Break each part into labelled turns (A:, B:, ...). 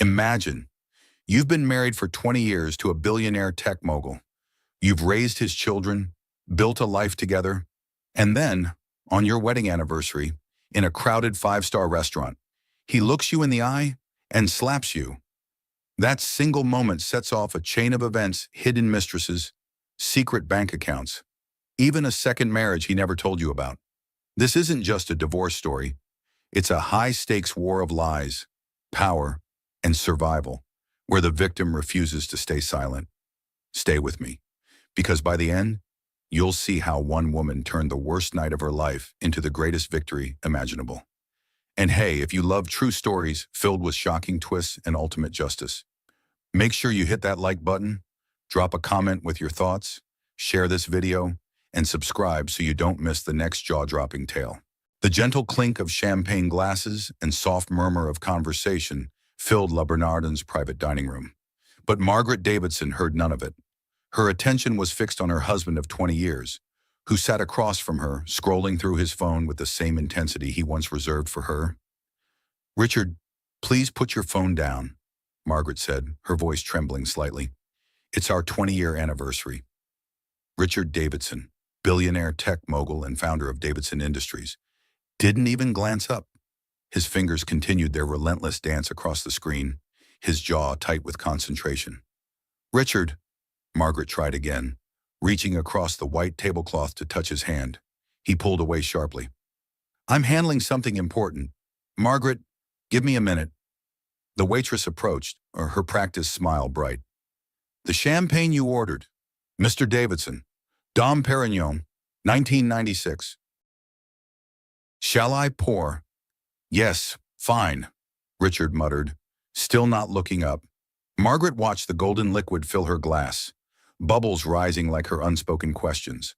A: Imagine, you've been married for 20 years to a billionaire tech mogul. You've raised his children, built a life together, and then, on your wedding anniversary, in a crowded five-star restaurant, he looks you in the eye and slaps you. That single moment sets off a chain of events: hidden mistresses, secret bank accounts, even a second marriage he never told you about. This isn't just a divorce story. It's a high-stakes war of lies, power, and survival, where the victim refuses to stay silent. Stay with me, because by the end, you'll see how one woman turned the worst night of her life into the greatest victory imaginable. And hey, if you love true stories filled with shocking twists and ultimate justice, make sure you hit that like button, drop a comment with your thoughts, share this video, and subscribe so you don't miss the next jaw-dropping tale. The gentle clink of champagne glasses and soft murmur of conversation filled La Bernardin's private dining room. But Margaret Davidson heard none of it. Her attention was fixed on her husband of 20 years, who sat across from her, scrolling through his phone with the same intensity he once reserved for her. "Richard, please put your phone down," Margaret said, her voice trembling slightly. "It's our 20-year anniversary." Richard Davidson, billionaire tech mogul and founder of Davidson Industries, didn't even glance up. His fingers continued their relentless dance across the screen, his jaw tight with concentration. "Richard," Margaret tried again, reaching across the white tablecloth to touch his hand. He pulled away sharply. "I'm handling something important. Margaret, give me a minute." The waitress approached, her practiced smile bright. "The champagne you ordered, Mr. Davidson, Dom Perignon, 1996. "Shall I pour?" "Yes, fine," Richard muttered, still not looking up. Margaret watched the golden liquid fill her glass, bubbles rising like her unspoken questions.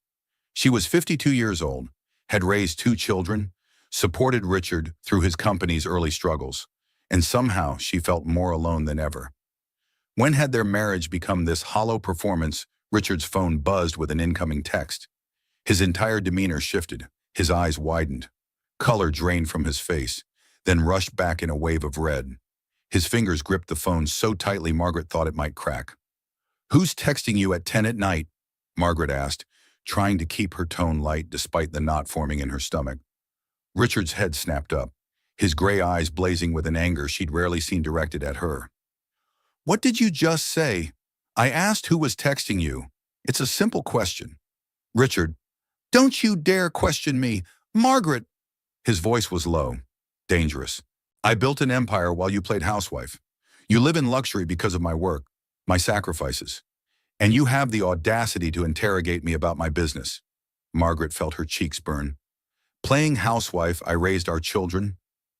A: She was 52 years old, had raised 2 children, supported Richard through his company's early struggles, and somehow she felt more alone than ever. When had their marriage become this hollow performance? Richard's phone buzzed with an incoming text. His entire demeanor shifted, his eyes widened. Color drained from his face, then rushed back in a wave of red. His fingers gripped the phone so tightly Margaret thought it might crack. "Who's texting you at 10 at night?" Margaret asked, trying to keep her tone light despite the knot forming in her stomach. Richard's head snapped up, his gray eyes blazing with an anger she'd rarely seen directed at her. "What did you just say? I asked who was texting you. It's a simple question." "Richard, don't you dare question me. Margaret!" His voice was low, dangerous. "I built an empire while you played housewife. You live in luxury because of my work, my sacrifices. And you have the audacity to interrogate me about my business." Margaret felt her cheeks burn. "Playing housewife, I raised our children.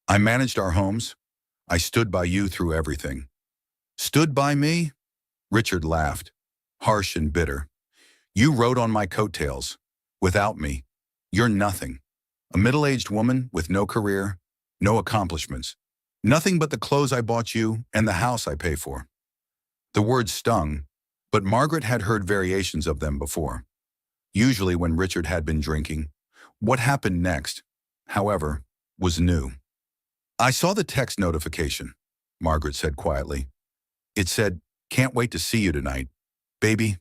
A: I managed our homes. I stood by you through everything." "Stood by me?" Richard laughed, harsh and bitter. "You rode on my coattails. Without me, you're nothing. A middle-aged woman with no career, no accomplishments. Nothing but the clothes I bought you and the house I pay for." The words stung, but Margaret had heard variations of them before. Usually when Richard had been drinking. What happened next, however, was new. "I saw the text notification," Margaret said quietly. "It said, 'Can't wait to see you tonight, baby.'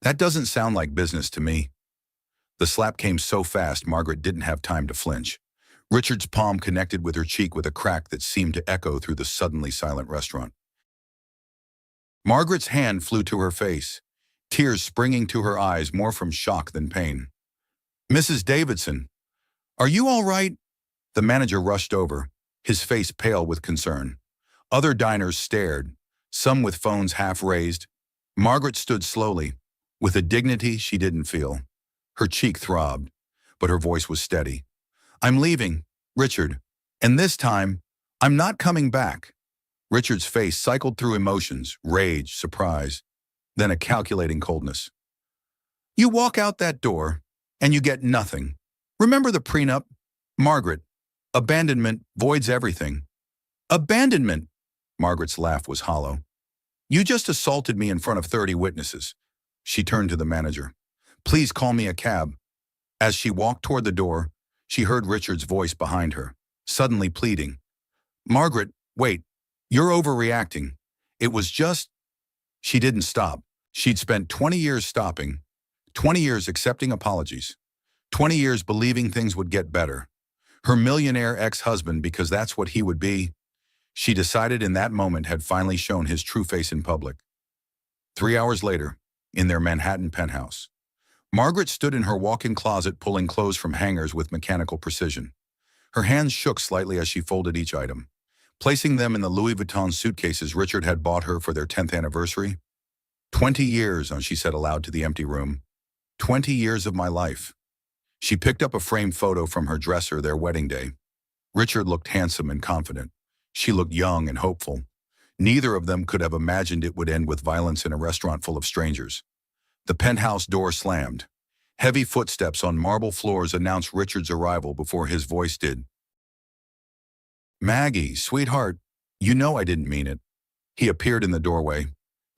A: That doesn't sound like business to me." The slap came so fast Margaret didn't have time to flinch. Richard's palm connected with her cheek with a crack that seemed to echo through the suddenly silent restaurant. Margaret's hand flew to her face, tears springing to her eyes more from shock than pain. "Mrs. Davidson, are you all right?" The manager rushed over, his face pale with concern. Other diners stared, some with phones half raised. Margaret stood slowly, with a dignity she didn't feel. Her cheek throbbed, but her voice was steady. "I'm leaving, Richard, and this time, I'm not coming back." Richard's face cycled through emotions, rage, surprise, then a calculating coldness. "You walk out that door, and you get nothing. Remember the prenup? Margaret, abandonment voids everything." "Abandonment?" Margaret's laugh was hollow. "You just assaulted me in front of 30 witnesses." She turned to the manager. "Please call me a cab." As she walked toward the door, she heard Richard's voice behind her, suddenly pleading. "Margaret, wait. You're overreacting. It was just, she didn't stop. She'd spent 20 years stopping, 20 years accepting apologies, 20 years believing things would get better. Her millionaire ex-husband, because that's what he would be, she decided in that moment had finally shown his true face in public. 3 hours later, in their Manhattan penthouse, Margaret stood in her walk-in closet pulling clothes from hangers with mechanical precision. Her hands shook slightly as she folded each item, placing them in the Louis Vuitton suitcases Richard had bought her for their 10th anniversary. 20 years, she said aloud to the empty room. 20 years of my life. She picked up a framed photo from her dresser their wedding day. Richard looked handsome and confident. She looked young and hopeful. Neither of them could have imagined it would end with violence in a restaurant full of strangers. The penthouse door slammed. Heavy footsteps on marble floors announced Richard's arrival before his voice did. Maggie, sweetheart, you know I didn't mean it. He appeared in the doorway,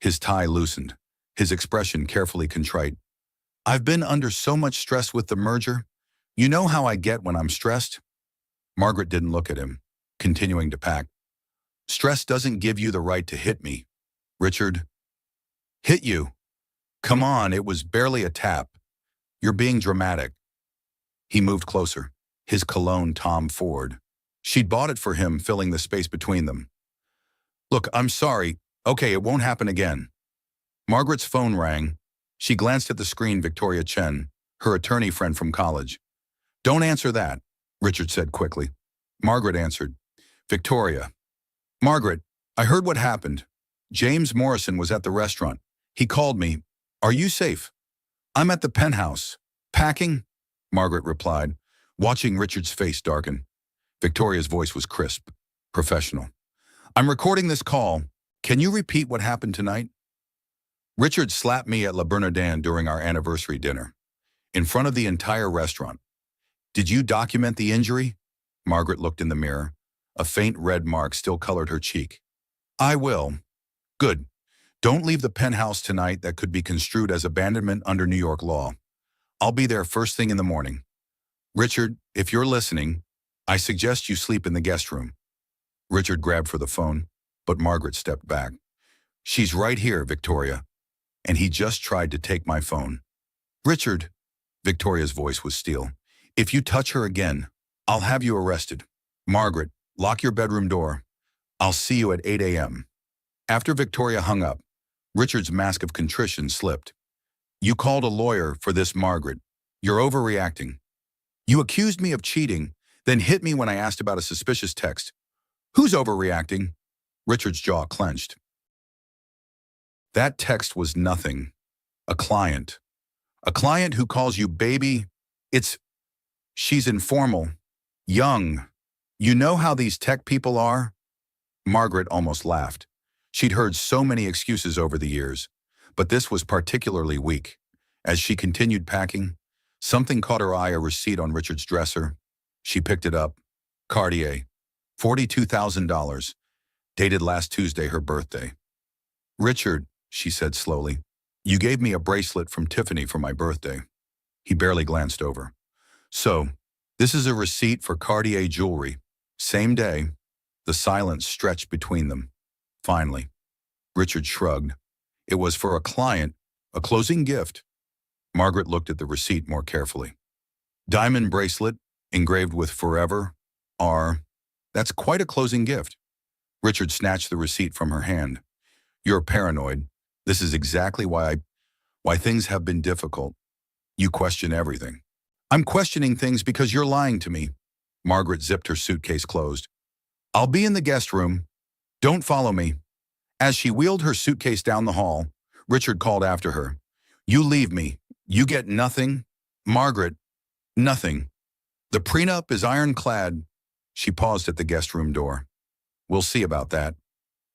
A: his tie loosened, his expression carefully contrite. I've been under so much stress with the merger. You know how I get when I'm stressed? Margaret didn't look at him, continuing to pack. Stress doesn't give you the right to hit me. Richard. Hit you? Come on, it was barely a tap. You're being dramatic. He moved closer, his cologne Tom Ford. She'd bought it for him, filling the space between them. Look, I'm sorry. Okay, it won't happen again. Margaret's phone rang. She glanced at the screen. Victoria Chen, her attorney friend from college. Don't answer that, Richard said quickly. Margaret answered. Victoria. Margaret, I heard what happened. James Morrison was at the restaurant. He called me. Are you safe? I'm at the penthouse. Packing? Margaret replied, watching Richard's face darken. Victoria's voice was crisp, professional. I'm recording this call. Can you repeat what happened tonight? Richard slapped me at La Bernardin during our anniversary dinner, in front of the entire restaurant. Did you document the injury? Margaret looked in the mirror. A faint red mark still colored her cheek. I will. Good. Don't leave the penthouse tonight. That could be construed as abandonment under New York law. I'll be there first thing in the morning. Richard, if you're listening, I suggest you sleep in the guest room. Richard grabbed for the phone, but Margaret stepped back. She's right here, Victoria. And he just tried to take my phone. Richard, Victoria's voice was steel. If you touch her again, I'll have you arrested. Margaret, lock your bedroom door. I'll see you at 8 a.m. After Victoria hung up, Richard's mask of contrition slipped. You called a lawyer for this, Margaret. You're overreacting. You accused me of cheating, then hit me when I asked about a suspicious text. Who's overreacting? Richard's jaw clenched. That text was nothing. A client. A client who calls you baby. She's informal. Young. You know how these tech people are? Margaret almost laughed. She'd heard so many excuses over the years, but this was particularly weak. As she continued packing, something caught her eye, a receipt on Richard's dresser. She picked it up. Cartier. $42,000. Dated last Tuesday, her birthday. Richard, she said slowly, you gave me a bracelet from Tiffany for my birthday. He barely glanced over. So, this is a receipt for Cartier jewelry. Same day. The silence stretched between them. Finally, Richard shrugged. It was for a client, a closing gift. Margaret looked at the receipt more carefully. Diamond bracelet, engraved with Forever, R. That's quite a closing gift. Richard snatched the receipt from her hand. You're paranoid. This is exactly why things have been difficult. You question everything. I'm questioning things because you're lying to me. Margaret zipped her suitcase closed. I'll be in the guest room. Don't follow me. As she wheeled her suitcase down the hall, Richard called after her. You leave me. You get nothing. Margaret, nothing. The prenup is ironclad. She paused at the guest room door. We'll see about that.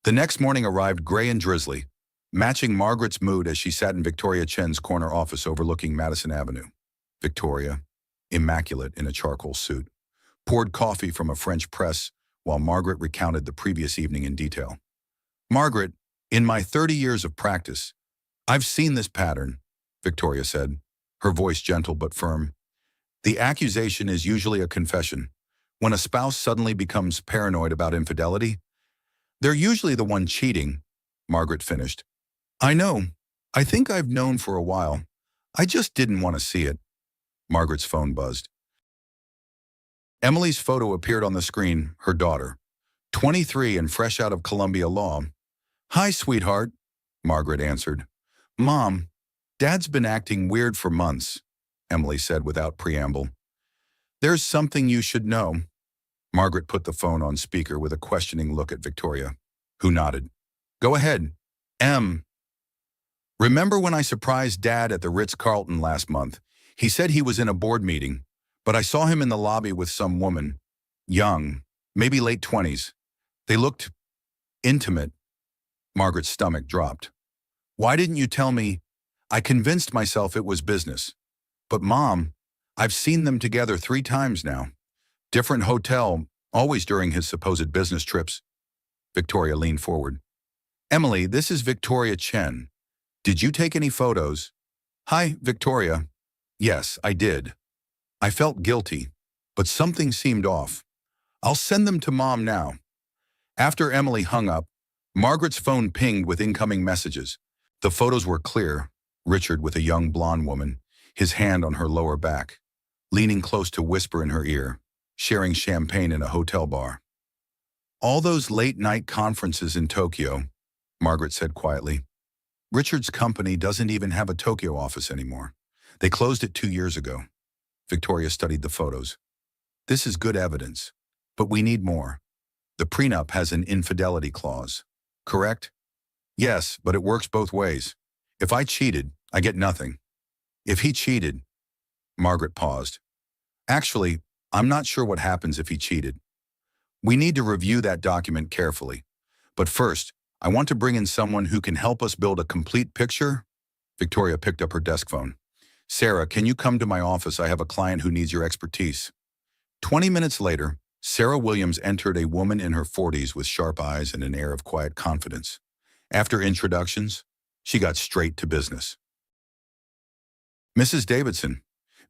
A: The next morning arrived gray and drizzly, matching Margaret's mood as she sat in Victoria Chen's corner office overlooking Madison Avenue. Victoria, immaculate in a charcoal suit, poured coffee from a French press while Margaret recounted the previous evening in detail. Margaret, in my 30 years of practice, I've seen this pattern, Victoria said, her voice gentle but firm. The accusation is usually a confession. When a spouse suddenly becomes paranoid about infidelity, They're usually the one cheating, Margaret finished. I know. I think I've known for a while. I just didn't want to see it. Margaret's phone buzzed. Emily's photo appeared on the screen, her daughter, 23 and fresh out of Columbia Law. Hi, sweetheart, Margaret answered. Mom, Dad's been acting weird for months, Emily said without preamble. There's something you should know. Margaret put the phone on speaker with a questioning look at Victoria, who nodded. Go ahead. Remember when I surprised Dad at the Ritz-Carlton last month? He said he was in a board meeting, but I saw him in the lobby with some woman. Young, maybe late 20s. They looked intimate. Margaret's stomach dropped. Why didn't you tell me? I convinced myself it was business. But Mom, I've seen them together 3 times now. Different hotel, always during his supposed business trips. Victoria leaned forward. Emily, this is Victoria Chen. Did you take any photos? Hi, Victoria. Yes, I did. I felt guilty, but something seemed off. I'll send them to Mom now. After Emily hung up, Margaret's phone pinged with incoming messages. The photos were clear. Richard with a young blonde woman, his hand on her lower back, leaning close to whisper in her ear, sharing champagne in a hotel bar. All those late-night conferences in Tokyo, Margaret said quietly. Richard's company doesn't even have a Tokyo office anymore. They closed it 2 years ago. Victoria studied the photos. This is good evidence, but we need more. The prenup has an infidelity clause, correct? Yes, but it works both ways. If I cheated, I get nothing. If he cheated, Margaret paused. Actually, I'm not sure what happens if he cheated. We need to review that document carefully. But first, I want to bring in someone who can help us build a complete picture. Victoria picked up her desk phone. Sarah, can you come to my office? I have a client who needs your expertise. 20 minutes later, Sarah Williams entered, a woman in her 40s with sharp eyes and an air of quiet confidence. After introductions, she got straight to business. Mrs. Davidson,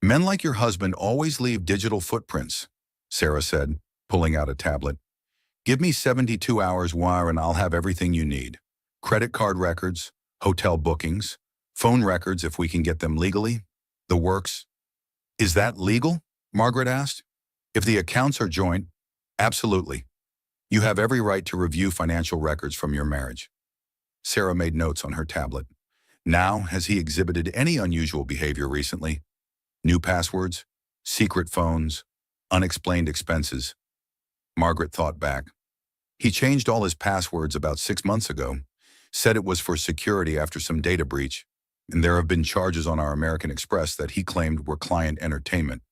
A: men like your husband always leave digital footprints, Sarah said, pulling out a tablet. Give me 72 hours wire and I'll have everything you need. Credit card records, hotel bookings, phone records if we can get them legally, the works. Is that legal? Margaret asked. If the accounts are joint, absolutely. You have every right to review financial records from your marriage. Sarah made notes on her tablet. Now, has he exhibited any unusual behavior recently? New passwords, secret phones, unexplained expenses. Margaret thought back. He changed all his passwords about 6 months ago, said it was for security after some data breach, and there have been charges on our American Express that he claimed were client entertainment,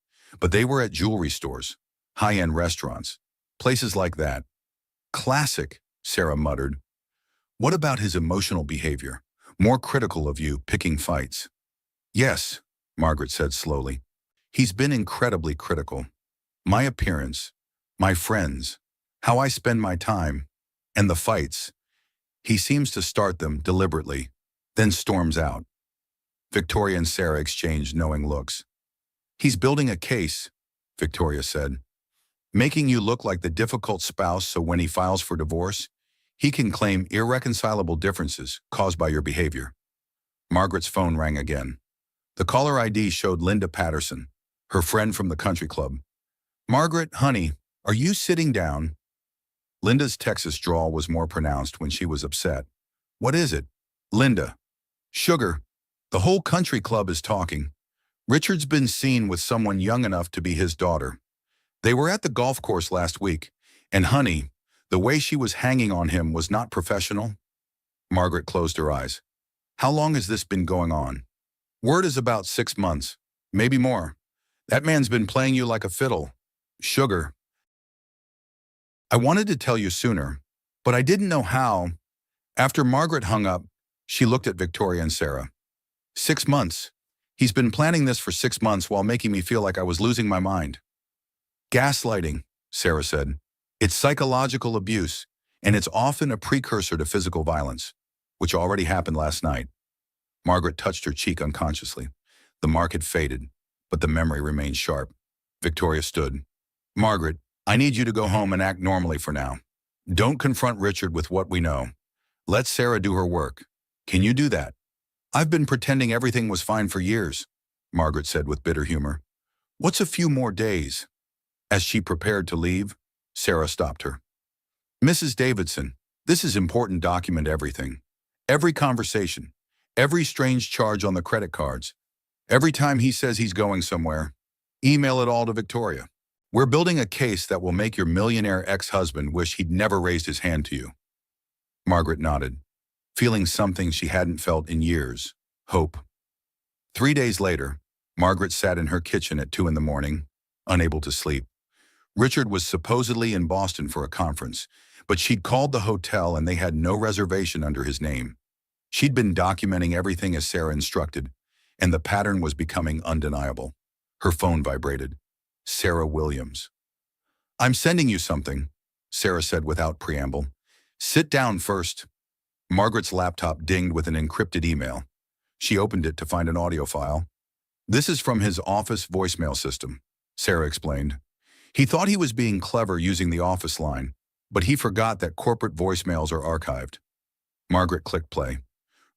A: but they were at jewelry stores, high-end restaurants, places like that. Classic, Sarah muttered. What about his emotional behavior? More critical of you, picking fights. Yes, Margaret said slowly. He's been incredibly critical. My appearance, my friends, how I spend my time, and the fights. He seems to start them deliberately, then storms out. Victoria and Sarah exchanged knowing looks. He's building a case, Victoria said, making you look like the difficult spouse so when he files for divorce, he can claim irreconcilable differences caused by your behavior. Margaret's phone rang again. The caller ID showed Linda Patterson, her friend from the country club. Margaret, honey, are you sitting down? Linda's Texas drawl was more pronounced when she was upset. What is it? Linda. Sugar. The whole country club is talking. Richard's been seen with someone young enough to be his daughter. They were at the golf course last week, and honey, the way she was hanging on him was not professional. Margaret closed her eyes. How long has this been going on? Word is about 6 months, maybe more. That man's been playing you like a fiddle. Sugar. I wanted to tell you sooner, but I didn't know how. After Margaret hung up, she looked at Victoria and Sarah. 6 months. He's been planning this for 6 months while making me feel like I was losing my mind. Gaslighting, Sarah said. It's psychological abuse, and it's often a precursor to physical violence, which already happened last night. Margaret touched her cheek unconsciously. The mark had faded, but the memory remained sharp. Victoria stood. Margaret, I need you to go home and act normally for now. Don't confront Richard with what we know. Let Sarah do her work. Can you do that? I've been pretending everything was fine for years, Margaret said with bitter humor. What's a few more days? As she prepared to leave, Sarah stopped her. Mrs. Davidson, this is important. Document everything. Every conversation. Every strange charge on the credit cards. Every time he says he's going somewhere. Email it all to Victoria. We're building a case that will make your millionaire ex-husband wish he'd never raised his hand to you. Margaret nodded, feeling something she hadn't felt in years, hope. 3 days later, Margaret sat in her kitchen at 2 in the morning, unable to sleep. Richard was supposedly in Boston for a conference, but she'd called the hotel and they had no reservation under his name. She'd been documenting everything as Sarah instructed, and the pattern was becoming undeniable. Her phone vibrated. Sarah Williams. I'm sending you something, Sarah said without preamble. Sit down first. Margaret's laptop dinged with an encrypted email. She opened it to find an audio file. This is from his office voicemail system, Sarah explained. He thought he was being clever using the office line, but he forgot that corporate voicemails are archived. Margaret clicked play.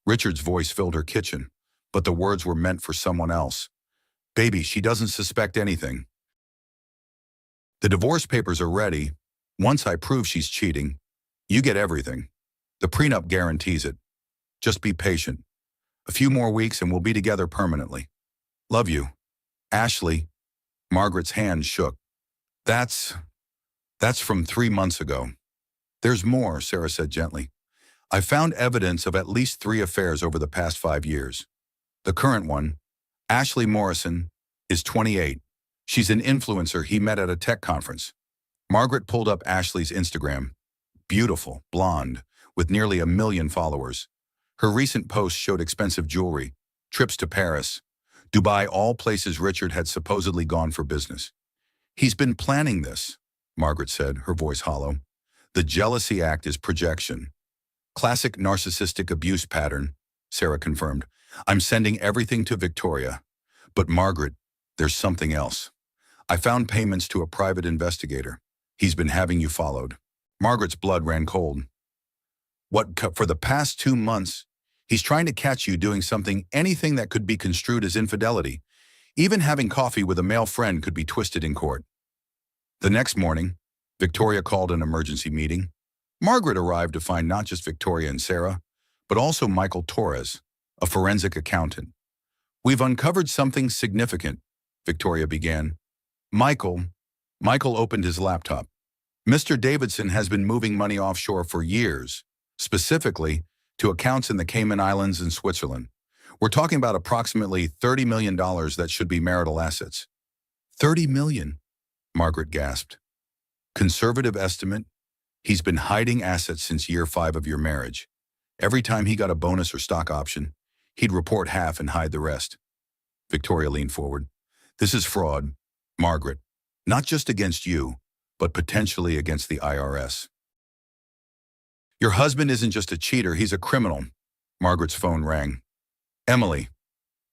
A: Richard's voice filled her kitchen, but the words were meant for someone else. Baby, she doesn't suspect anything. The divorce papers are ready. Once I prove she's cheating, you get everything. The prenup guarantees it. Just be patient. A few more weeks and we'll be together permanently. Love you. Ashley. Margaret's hand shook. That's from 3 months ago. There's more, Sarah said gently. I found evidence of at least 3 affairs over the past 5 years. The current one, Ashley Morrison, is 28. She's an influencer he met at a tech conference. Margaret pulled up Ashley's Instagram. Beautiful, blonde, with nearly 1 million followers. Her recent posts showed expensive jewelry, trips to Paris, Dubai, all places Richard had supposedly gone for business. He's been planning this, Margaret said, her voice hollow. The jealousy act is projection. Classic narcissistic abuse pattern, Sarah confirmed. I'm sending everything to Victoria. But Margaret, there's something else. I found payments to a private investigator. He's been having you followed. Margaret's blood ran cold. What, for the past 2 months, he's trying to catch you doing anything that could be construed as infidelity. Even having coffee with a male friend could be twisted in court. The next morning, Victoria called an emergency meeting. Margaret arrived to find not just Victoria and Sarah, but also Michael Torres, a forensic accountant. We've uncovered something significant, Victoria began. Michael opened his laptop. Mr. Davidson has been moving money offshore for years, specifically to accounts in the Cayman Islands and Switzerland. We're talking about approximately $30 million that should be marital assets. 30 million, Margaret gasped. Conservative estimate, he's been hiding assets since year 5 of your marriage. Every time he got a bonus or stock option, he'd report half and hide the rest. Victoria leaned forward. This is fraud, Margaret, not just against you, but potentially against the IRS. Your husband isn't just a cheater, he's a criminal. Margaret's phone rang. Emily.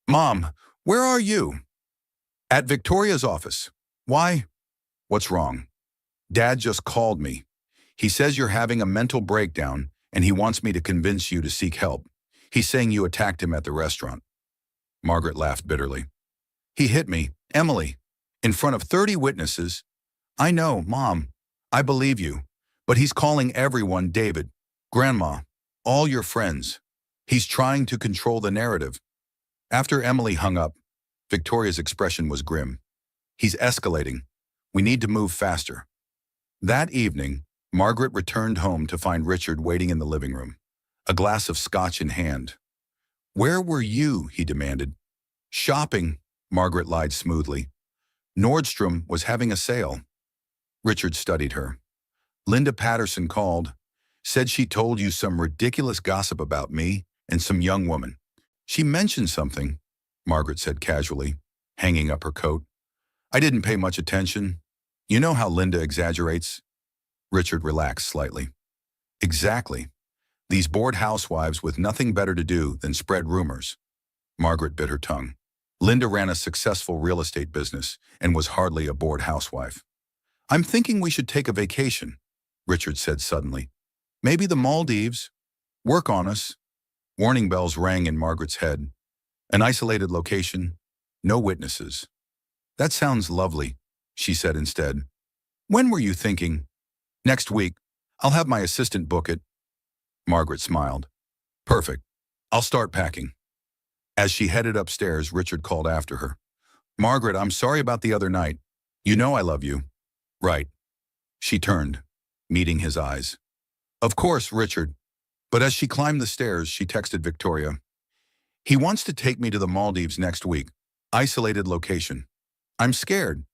A: Mom, where are you? At Victoria's office. Why? What's wrong? Dad just called me. He says you're having a mental breakdown and he wants me to convince you to seek help. He's saying you attacked him at the restaurant. Margaret laughed bitterly. He hit me, Emily, in front of 30 witnesses. I know, Mom. I believe you. But he's calling everyone David, Grandma, all your friends. He's trying to control the narrative. After Emily hung up, Victoria's expression was grim. He's escalating. We need to move faster. That evening, Margaret returned home to find Richard waiting in the living room, a glass of scotch in hand. Where were you? He demanded. Shopping, Margaret lied smoothly. Nordstrom was having a sale. Richard studied her. Linda Patterson called, said she told you some ridiculous gossip about me and some young woman. She mentioned something, Margaret said casually, hanging up her coat. I didn't pay much attention. You know how Linda exaggerates? Richard relaxed slightly. Exactly. These bored housewives with nothing better to do than spread rumors. Margaret bit her tongue. Linda ran a successful real estate business and was hardly a bored housewife. I'm thinking we should take a vacation, Richard said suddenly. Maybe the Maldives. Work on us. Warning bells rang in Margaret's head. An isolated location. No witnesses. That sounds lovely, she said instead. When were you thinking? Next week. I'll have my assistant book it. Margaret smiled. Perfect. I'll start packing. As she headed upstairs, Richard called after her. Margaret, I'm sorry about the other night. You know I love you. Right. She turned, meeting his eyes. Of course, Richard. But as she climbed the stairs, she texted Victoria. He wants to take me to the Maldives next week. Isolated location. I'm scared.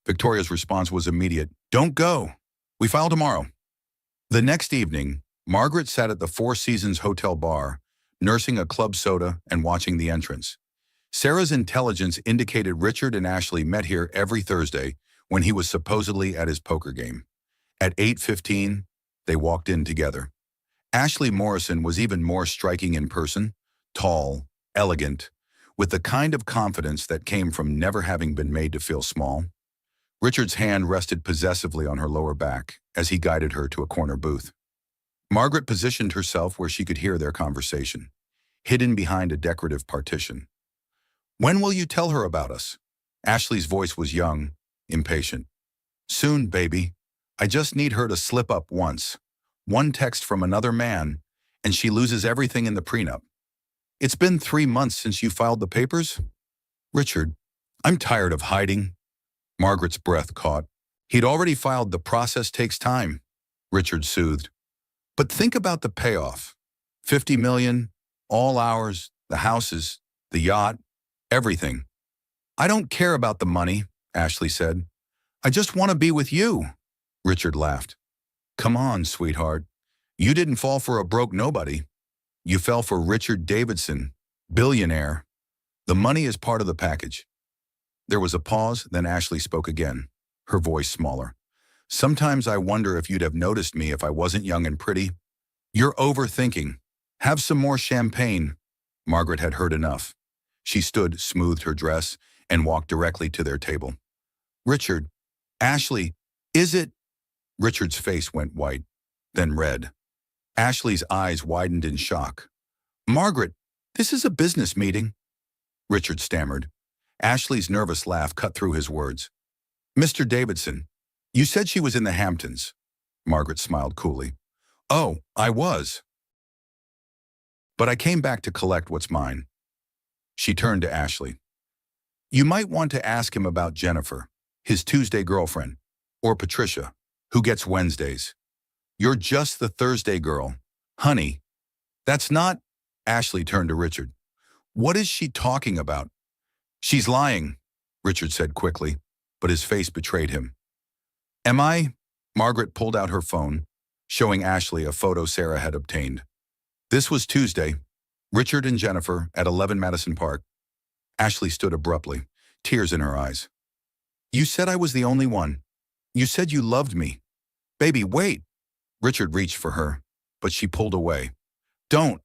A: Victoria's response was immediate. Don't go. We file tomorrow. The next evening, Margaret sat at the Four Seasons Hotel bar, nursing a club soda and watching the entrance. Sarah's intelligence indicated Richard and Ashley met here every Thursday when he was supposedly at his poker game. At 8:15, they walked in together. Ashley Morrison was even more striking in person, tall, elegant, with the kind of confidence that came from never having been made to feel small. Richard's hand rested possessively on her lower back as he guided her to a corner booth. Margaret positioned herself where she could hear their conversation, hidden behind a decorative partition. When will you tell her about us? Ashley's voice was young, impatient. Soon, baby. I just need her to slip up once. One text from another man, and she loses everything in the prenup. It's been 3 months since you filed the papers? Richard, I'm tired of hiding. Margaret's breath caught. He'd already filed. The process takes time, Richard soothed. But think about the payoff. 50 million, all ours, the houses, the yacht, everything. I don't care about the money, Ashley said. I just want to be with you. Richard laughed. Come on, sweetheart. You didn't fall for a broke nobody. You fell for Richard Davidson, billionaire. The money is part of the package. There was a pause, then Ashley spoke again, her voice smaller. Sometimes I wonder if you'd have noticed me if I wasn't young and pretty. You're overthinking. Have some more champagne. Margaret had heard enough. She stood, smoothed her dress, and walked directly to their table. Richard, Ashley, is it? Richard's face went white, then red. Ashley's eyes widened in shock. Margaret, this is a business meeting. Richard stammered. Ashley's nervous laugh cut through his words. Mr. Davidson, you said she was in the Hamptons. Margaret smiled coolly. Oh, I was. But I came back to collect what's mine. She turned to Ashley. You might want to ask him about Jennifer, his Tuesday girlfriend, or Patricia, who gets Wednesdays. You're just the Thursday girl. Honey, that's not… Ashley turned to Richard. What is she talking about? She's lying, Richard said quickly, but his face betrayed him. Am I? Margaret pulled out her phone, showing Ashley a photo Sarah had obtained. This was Tuesday, Richard and Jennifer at 11 Madison Park. Ashley stood abruptly, tears in her eyes. You said I was the only one. You said you loved me. Baby, wait. Richard reached for her, but she pulled away. Don't.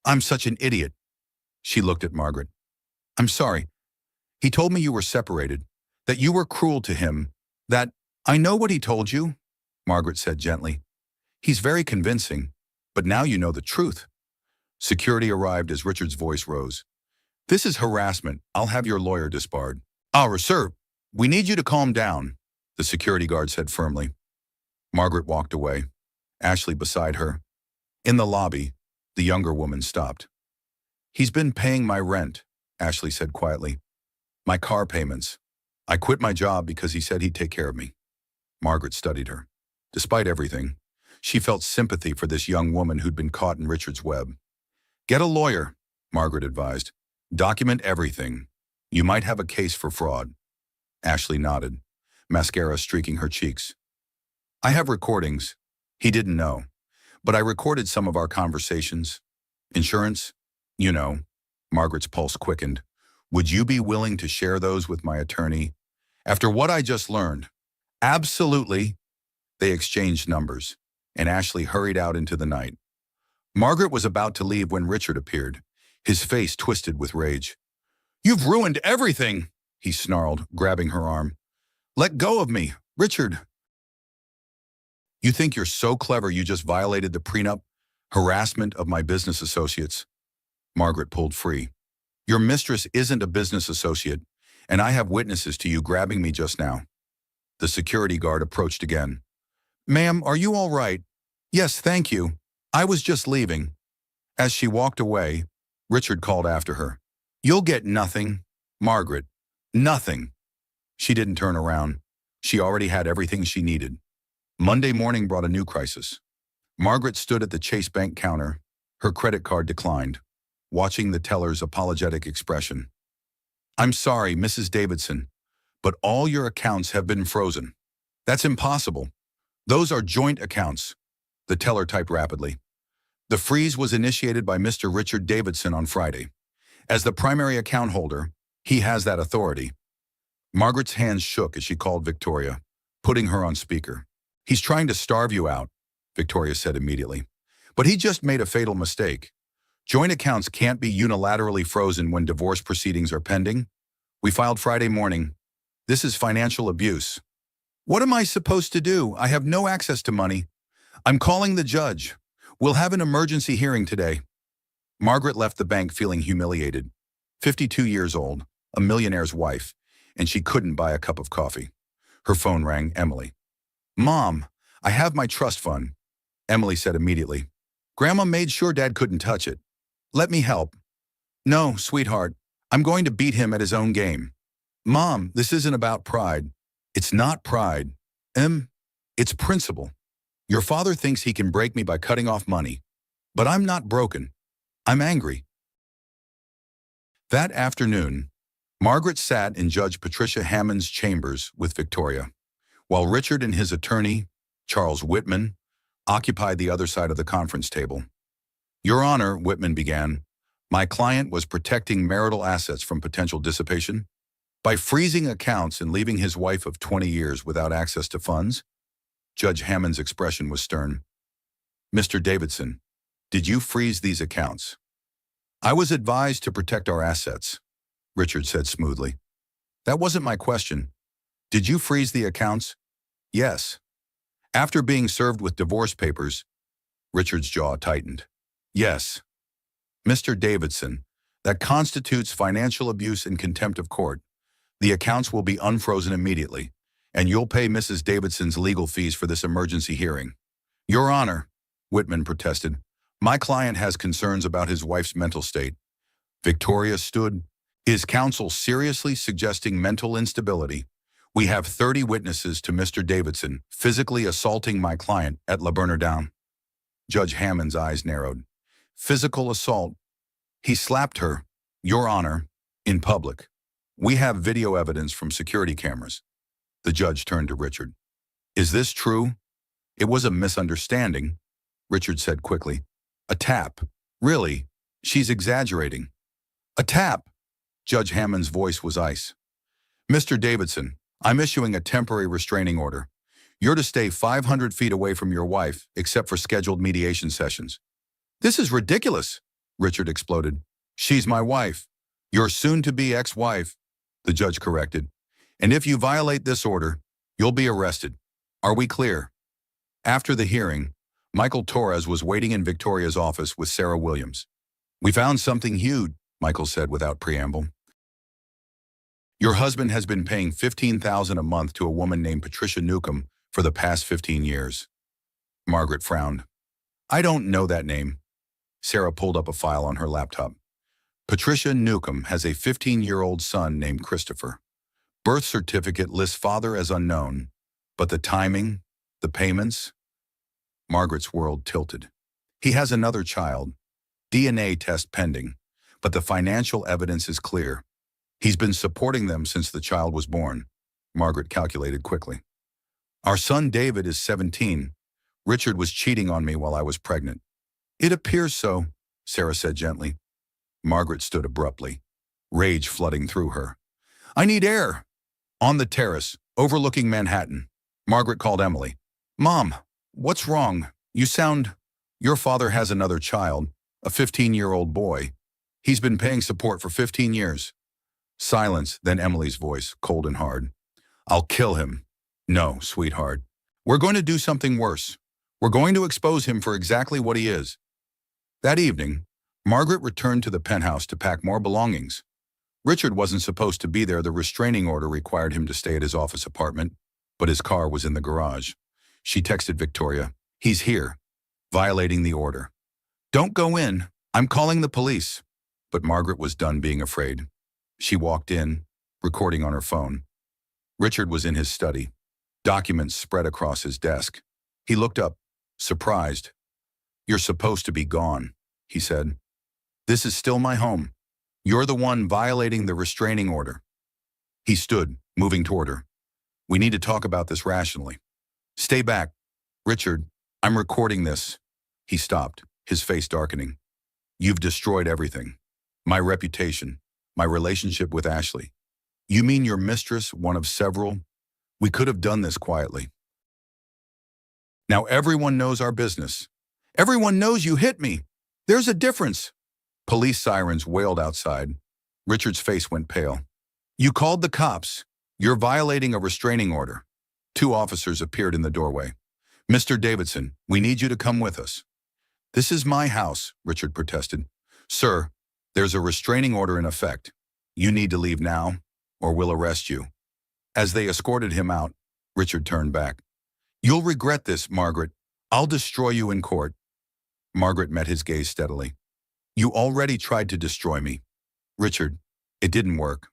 A: I'm such an idiot. She looked at Margaret. I'm sorry. He told me you were separated, that you were cruel to him, that… I know what he told you, Margaret said gently. He's very convincing, but now you know the truth. Security arrived as Richard's voice rose. This is harassment. I'll have your lawyer disbarred. Sir, we need you to calm down, the security guard said firmly. Margaret walked away, Ashley beside her. In the lobby, the younger woman stopped. He's been paying my rent, Ashley said quietly. My car payments. I quit my job because he said he'd take care of me. Margaret studied her. Despite everything, she felt sympathy for this young woman who'd been caught in Richard's web. Get a lawyer, Margaret advised. Document everything. You might have a case for fraud. Ashley nodded, mascara streaking her cheeks. I have recordings. He didn't know, but I recorded some of our conversations. Insurance? You know. Margaret's pulse quickened. Would you be willing to share those with my attorney? After what I just learned. Absolutely. They exchanged numbers, and Ashley hurried out into the night. Margaret was about to leave when Richard appeared, his face twisted with rage. You've ruined everything, he snarled, grabbing her arm. Let go of me, Richard. You think you're so clever you just violated the prenup? Harassment of my business associates. Margaret pulled free. Your mistress isn't a business associate, and I have witnesses to you grabbing me just now. The security guard approached again. Ma'am, are you all right? Yes, thank you. I was just leaving. As she walked away, Richard called after her. You'll get nothing, Margaret. Nothing. She didn't turn around. She already had everything she needed. Monday morning brought a new crisis. Margaret stood at the Chase Bank counter. Her credit card declined, watching the teller's apologetic expression. I'm sorry, Mrs. Davidson, but all your accounts have been frozen. That's impossible. Those are joint accounts. The teller typed rapidly. The freeze was initiated by Mr. Richard Davidson on Friday. As the primary account holder, he has that authority. Margaret's hands shook as she called Victoria, putting her on speaker. He's trying to starve you out, Victoria said immediately. But he just made a fatal mistake. Joint accounts can't be unilaterally frozen when divorce proceedings are pending. We filed Friday morning. This is financial abuse. What am I supposed to do? I have no access to money. I'm calling the judge. We'll have an emergency hearing today. Margaret left the bank feeling humiliated. 52 years old, a millionaire's wife, and she couldn't buy a cup of coffee. Her phone rang. Emily. Mom, I have my trust fund, Emily said immediately. Grandma made sure Dad couldn't touch it. Let me help. No, sweetheart, I'm going to beat him at his own game. Mom, this isn't about pride. It's not pride. It's principle. Your father thinks he can break me by cutting off money. But I'm not broken. I'm angry. That afternoon, Margaret sat in Judge Patricia Hammond's chambers with Victoria, while Richard and his attorney, Charles Whitman, occupied the other side of the conference table. Your Honor, Whitman began, my client was protecting marital assets from potential dissipation by freezing accounts and leaving his wife of 20 years without access to funds. Judge Hammond's expression was stern. Mr. Davidson, did you freeze these accounts? I was advised to protect our assets, Richard said smoothly. That wasn't my question. Did you freeze the accounts? Yes. After being served with divorce papers, Richard's jaw tightened. Yes. Mr. Davidson, that constitutes financial abuse and contempt of court. The accounts will be unfrozen immediately, and you'll pay Mrs. Davidson's legal fees for this emergency hearing. Your Honor, Whitman protested, my client has concerns about his wife's mental state. Victoria stood. Is counsel seriously suggesting mental instability? We have 30 witnesses to Mr. Davidson physically assaulting my client at La Bernardin. Judge Hammond's eyes narrowed. Physical assault. He slapped her, Your Honor, in public. We have video evidence from security cameras. The judge turned to Richard. Is this true? It was a misunderstanding, Richard said quickly. A tap. Really? She's exaggerating. A tap. Judge Hammond's voice was ice. Mr. Davidson, I'm issuing a temporary restraining order. You're to stay 500 feet away from your wife, except for scheduled mediation sessions. This is ridiculous, Richard exploded. She's my wife. Your soon-to-be ex-wife, the judge corrected. And if you violate this order, you'll be arrested. Are we clear? After the hearing, Michael Torres was waiting in Victoria's office with Sarah Williams. We found something huge, Michael said without preamble. Your husband has been paying $15,000 a month to a woman named Patricia Newcomb for the past 15 years. Margaret frowned. I don't know that name. Sarah pulled up a file on her laptop. Patricia Newcomb has a 15-year-old son named Christopher. Birth certificate lists father as unknown, but the timing, the payments. Margaret's world tilted. He has another child. DNA test pending, but the financial evidence is clear. He's been supporting them since the child was born, Margaret calculated quickly. Our son David is 17. Richard was cheating on me while I was pregnant. It appears so, Sarah said gently. Margaret stood abruptly, rage flooding through her. I need air. On the terrace, overlooking Manhattan, Margaret called Emily. Mom, what's wrong? Your father has another child, a 15-year-old boy. He's been paying support for 15 years. Silence, then Emily's voice, cold and hard. I'll kill him. No, sweetheart. We're going to do something worse. We're going to expose him for exactly what he is. That evening, Margaret returned to the penthouse to pack more belongings. Richard wasn't supposed to be there. The restraining order required him to stay at his office apartment, but his car was in the garage. She texted Victoria, "He's here," violating the order. "Don't go in. I'm calling the police." But Margaret was done being afraid. She walked in, recording on her phone. Richard was in his study, documents spread across his desk. He looked up, surprised. "You're supposed to be gone," he said. "This is still my home. You're the one violating the restraining order." He stood, moving toward her. "We need to talk about this rationally." "Stay back. Richard, I'm recording this." He stopped, his face darkening. "You've destroyed everything. My reputation, my relationship with Ashley. You mean your mistress, one of several? We could have done this quietly. Now everyone knows our business. Everyone knows you hit me. There's a difference." Police sirens wailed outside. Richard's face went pale. "You called the cops. You're violating a restraining order." Two officers appeared in the doorway. "Mr. Davidson, we need you to come with us." "This is my house," Richard protested. "Sir, there's a restraining order in effect. You need to leave now, or we'll arrest you." As they escorted him out, Richard turned back. "You'll regret this, Margaret. I'll destroy you in court." Margaret met his gaze steadily. "You already tried to destroy me." "Richard, it didn't work."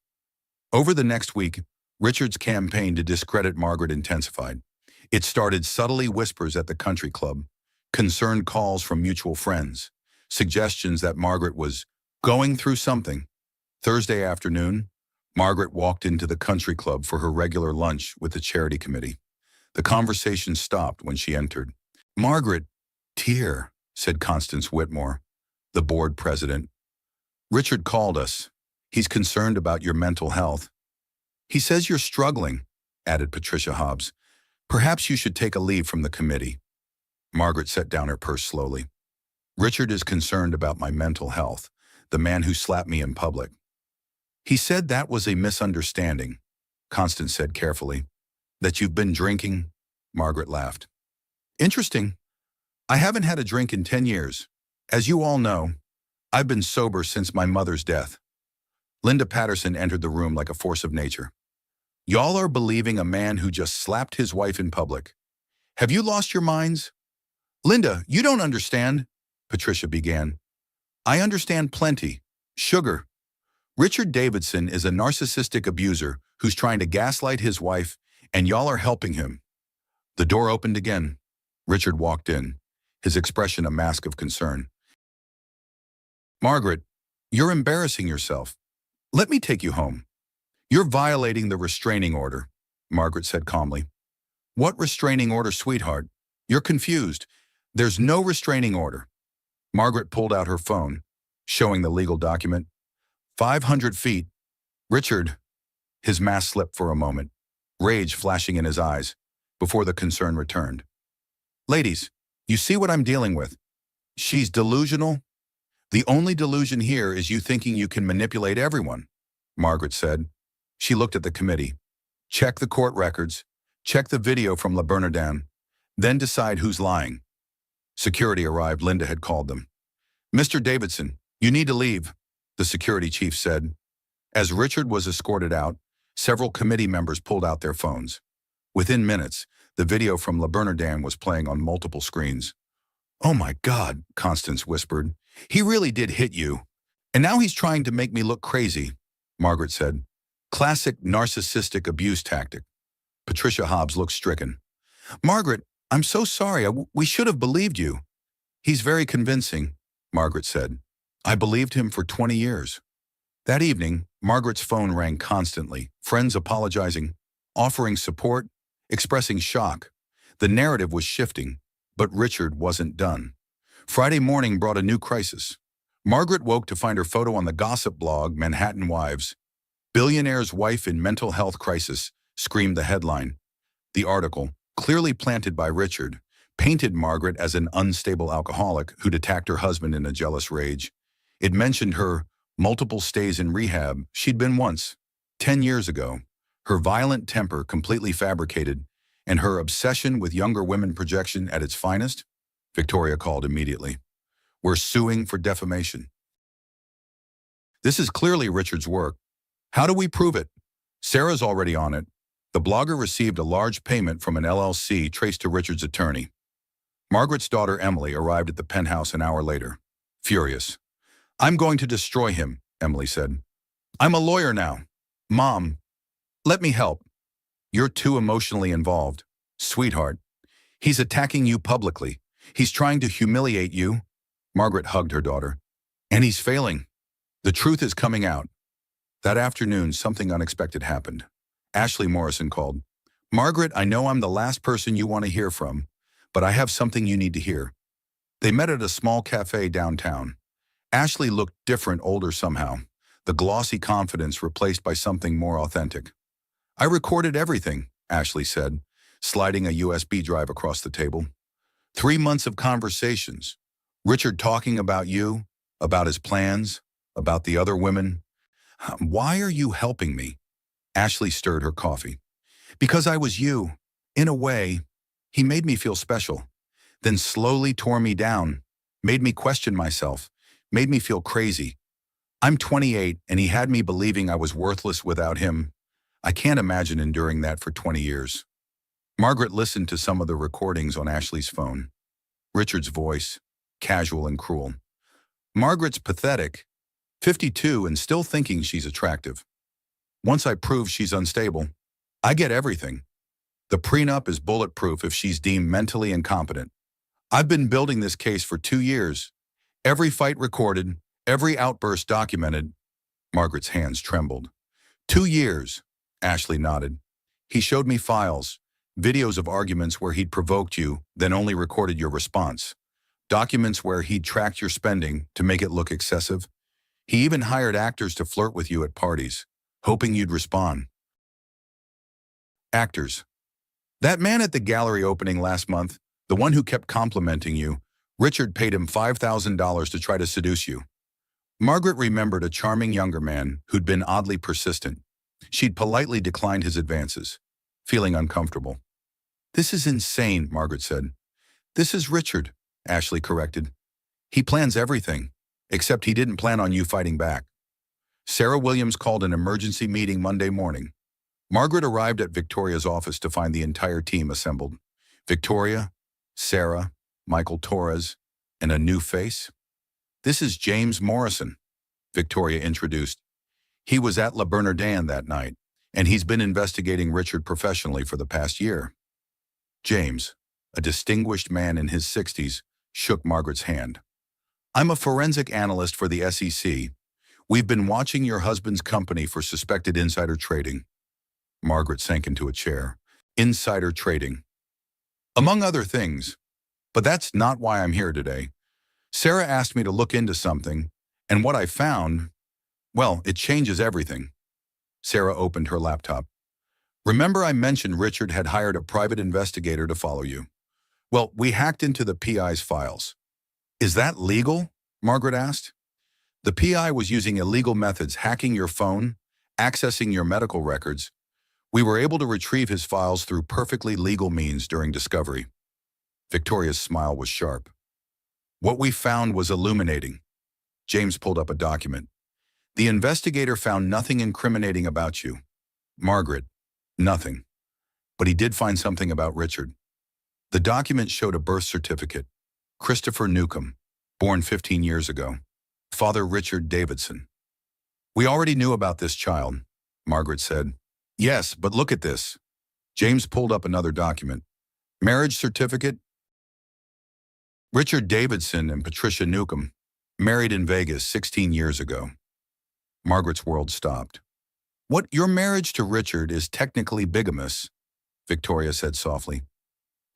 A: Over the next week, Richard's campaign to discredit Margaret intensified. It started subtly whispers at the country club, concerned calls from mutual friends, suggestions that Margaret was going through something. Thursday afternoon, Margaret walked into the country club for her regular lunch with the charity committee. The conversation stopped when she entered. "Margaret, dear," said Constance Whitmore, the board president. "Richard called us. He's concerned about your mental health." "He says you're struggling," added Patricia Hobbs. "Perhaps you should take a leave from the committee." Margaret set down her purse slowly. "Richard is concerned about my mental health, the man who slapped me in public." "He said that was a misunderstanding," Constance said carefully. "That you've been drinking?" Margaret laughed. "Interesting. I haven't had a drink in 10 years. As you all know, I've been sober since my mother's death." Linda Patterson entered the room like a force of nature. "Y'all are believing a man who just slapped his wife in public. Have you lost your minds?" "Linda, you don't understand," Patricia began. "I understand plenty. Sugar. Richard Davidson is a narcissistic abuser who's trying to gaslight his wife, and y'all are helping him." The door opened again. Richard walked in, his expression a mask of concern. "Margaret, you're embarrassing yourself. Let me take you home." "You're violating the restraining order," Margaret said calmly. "What restraining order, sweetheart? You're confused. There's no restraining order." Margaret pulled out her phone, showing the legal document. 500 feet. "Richard." His mask slipped for a moment, rage flashing in his eyes, before the concern returned. "Ladies, you see what I'm dealing with. She's delusional. The only delusion here is you thinking you can manipulate everyone," Margaret said. She looked at the committee. "Check the court records. Check the video from La Bernardin. Then decide who's lying." Security arrived. Linda had called them. "Mr. Davidson, you need to leave," the security chief said. As Richard was escorted out, several committee members pulled out their phones. Within minutes, the video from La Bernardin was playing on multiple screens. "Oh my God," Constance whispered. "He really did hit you. And now he's trying to make me look crazy," Margaret said. "Classic narcissistic abuse tactic." Patricia Hobbs looked stricken. "Margaret, I'm so sorry. We should have believed you." "He's very convincing," Margaret said. "I believed him for 20 years. That evening, Margaret's phone rang constantly, friends apologizing, offering support, expressing shock. The narrative was shifting, but Richard wasn't done. Friday morning brought a new crisis. Margaret woke to find her photo on the gossip blog Manhattan Wives. "Billionaire's wife in mental health crisis," screamed the headline. The article, clearly planted by Richard, painted Margaret as an unstable alcoholic who'd attacked her husband in a jealous rage. It mentioned her multiple stays in rehab she'd been once, 10 years ago, her violent temper completely fabricated, And her obsession with younger women projection at its finest? Victoria called immediately. We're suing for defamation. This is clearly Richard's work. How do we prove it? Sarah's already on it. The blogger received a large payment from an LLC traced to Richard's attorney. Margaret's daughter Emily arrived at the penthouse an hour later, furious. I'm going to destroy him, Emily said. I'm a lawyer now. Mom, let me help. You're too emotionally involved. Sweetheart, he's attacking you publicly. He's trying to humiliate you. Margaret hugged her daughter. And he's failing. The truth is coming out. That afternoon, something unexpected happened. Ashley Morrison called. Margaret, I know I'm the last person you want to hear from, but I have something you need to hear. They met at a small cafe downtown. Ashley looked different, older somehow, the glossy confidence replaced by something more authentic. I recorded everything, Ashley said, sliding a USB drive across the table. 3 months of conversations. Richard talking about you, about his plans, about the other women. Why are you helping me? Ashley stirred her coffee. Because I was you. In a way, he made me feel special, then slowly tore me down, made me question myself, made me feel crazy. I'm 28 and he had me believing I was worthless without him. I can't imagine enduring that for 20 years. Margaret listened to some of the recordings on Ashley's phone. Richard's voice, casual and cruel. Margaret's pathetic, 52 and still thinking she's attractive. Once I prove she's unstable, I get everything. The prenup is bulletproof if she's deemed mentally incompetent. I've been building this case for 2 years. Every fight recorded, every outburst documented. Margaret's hands trembled. 2 years, Ashley nodded. He showed me files, videos of arguments where he'd provoked you, then only recorded your response. Documents where he'd tracked your spending to make it look excessive. He even hired actors to flirt with you at parties, hoping you'd respond. Actors. That man at the gallery opening last month, the one who kept complimenting you, Richard paid him $5,000 to try to seduce you. Margaret remembered a charming younger man who'd been oddly persistent. She'd politely declined his advances, feeling uncomfortable. This is insane, Margaret said. This is Richard, Ashley corrected. He plans everything, except he didn't plan on you fighting back. Sarah Williams called an emergency meeting Monday morning. Margaret arrived at Victoria's office to find the entire team assembled. Victoria, Sarah, Michael Torres, and a new face. This is James Morrison, Victoria introduced. He was at La Bernardin that night, and he's been investigating Richard professionally for the past year. James, a distinguished man in his 60s, shook Margaret's hand. I'm a forensic analyst for the SEC. We've been watching your husband's company for suspected insider trading. Margaret sank into a chair. Insider trading. Among other things. But that's not why I'm here today. Sarah asked me to look into something, and what I found, well, it changes everything. Sarah opened her laptop. Remember I mentioned Richard had hired a private investigator to follow you? Well, we hacked into the PI's files. Is that legal? Margaret asked. The PI was using illegal methods, hacking your phone, accessing your medical records. We were able to retrieve his files through perfectly legal means during discovery. Victoria's smile was sharp. What we found was illuminating. James pulled up a document. The investigator found nothing incriminating about you. Margaret, nothing. But he did find something about Richard. The document showed a birth certificate. Christopher Newcomb, born 15 years ago. Father Richard Davidson. We already knew about this child, Margaret said. Yes, but look at this. James pulled up another document. Marriage certificate. Richard Davidson and Patricia Newcomb, married in Vegas 16 years ago. Margaret's world stopped. What, your marriage to Richard is technically bigamous, Victoria said softly.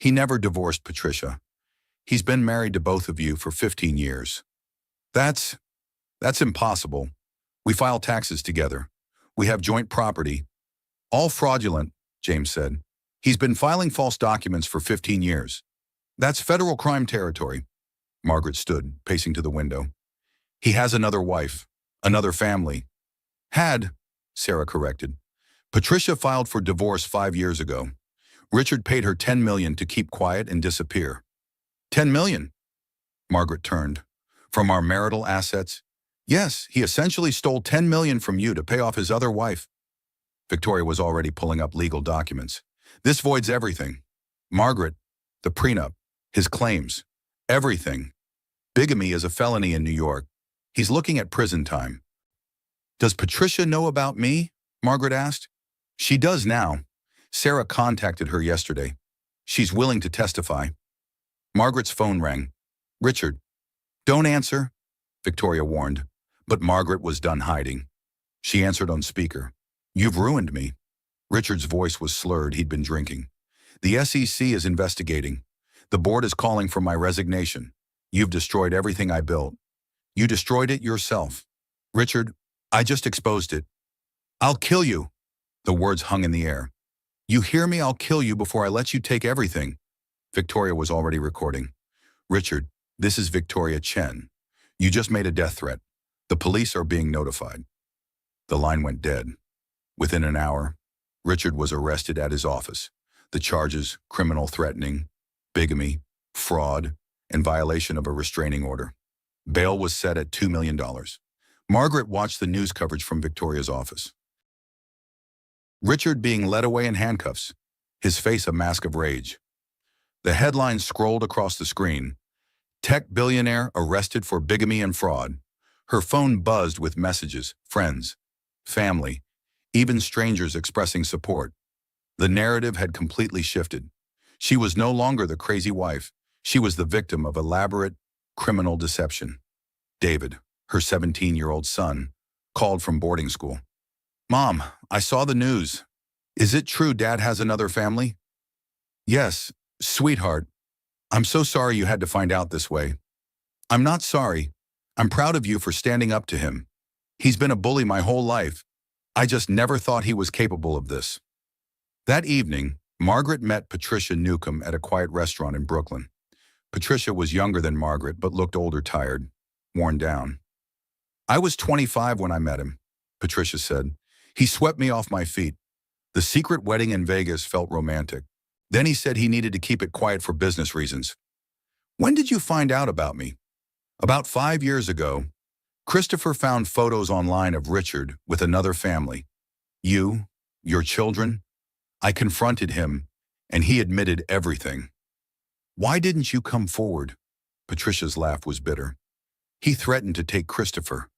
A: He never divorced Patricia. He's been married to both of you for 15 years. That's impossible. We file taxes together. We have joint property. All fraudulent, James said. He's been filing false documents for 15 years. That's federal crime territory. Margaret stood, pacing to the window. He has another wife, another family. Had, Sarah corrected. Patricia filed for divorce 5 years ago. Richard paid her $10 million to keep quiet and disappear. $10 million? Margaret turned. From our marital assets? Yes, he essentially stole $10 million from you to pay off his other wife. Victoria was already pulling up legal documents. This voids everything. Margaret, the prenup, his claims, everything. Bigamy is a felony in New York. He's looking at prison time. Does Patricia know about me? Margaret asked. She does now. Sarah contacted her yesterday. She's willing to testify. Margaret's phone rang. Richard. Don't answer, Victoria warned, but Margaret was done hiding. She answered on speaker. You've ruined me. Richard's voice was slurred. He'd been drinking. The SEC is investigating. The board is calling for my resignation. You've destroyed everything I built. You destroyed it yourself. Richard, I just exposed it. I'll kill you. The words hung in the air. You hear me? I'll kill you before I let you take everything. Victoria was already recording. Richard, this is Victoria Chen. You just made a death threat. The police are being notified. The line went dead. Within an hour, Richard was arrested at his office. The charges, criminal threatening, bigamy, fraud, and violation of a restraining order. Bail was set at $2 million. Margaret watched the news coverage from Victoria's office. Richard being led away in handcuffs, his face a mask of rage. The headline scrolled across the screen. Tech billionaire arrested for bigamy and fraud. Her phone buzzed with messages, friends, family, even strangers expressing support. The narrative had completely shifted. She was no longer the crazy wife. She was the victim of elaborate criminal deception. David, her 17-year-old son, called from boarding school. Mom, I saw the news. Is it true Dad has another family? Yes, sweetheart. I'm so sorry you had to find out this way. I'm not sorry. I'm proud of you for standing up to him. He's been a bully my whole life. I just never thought he was capable of this. That evening, Margaret met Patricia Newcomb at a quiet restaurant in Brooklyn. Patricia was younger than Margaret but looked older, tired, worn down. I was 25 when I met him, Patricia said. He swept me off my feet. The secret wedding in Vegas felt romantic. Then he said he needed to keep it quiet for business reasons. When did you find out about me? About 5 years ago. Christopher found photos online of Richard with another family. You, your children. I confronted him, and he admitted everything. Why didn't you come forward? Patricia's laugh was bitter. He threatened to take Christopher,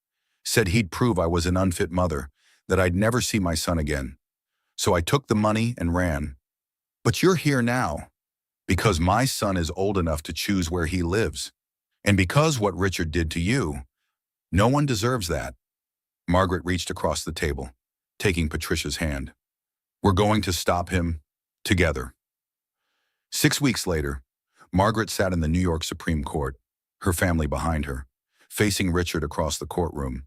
A: said he'd prove I was an unfit mother, that I'd never see my son again. So I took the money and ran. But you're here now, because my son is old enough to choose where he lives. And because what Richard did to you, no one deserves that. Margaret reached across the table, taking Patricia's hand. We're going to stop him, together. 6 weeks later, Margaret sat in the New York Supreme Court, her family behind her, facing Richard across the courtroom.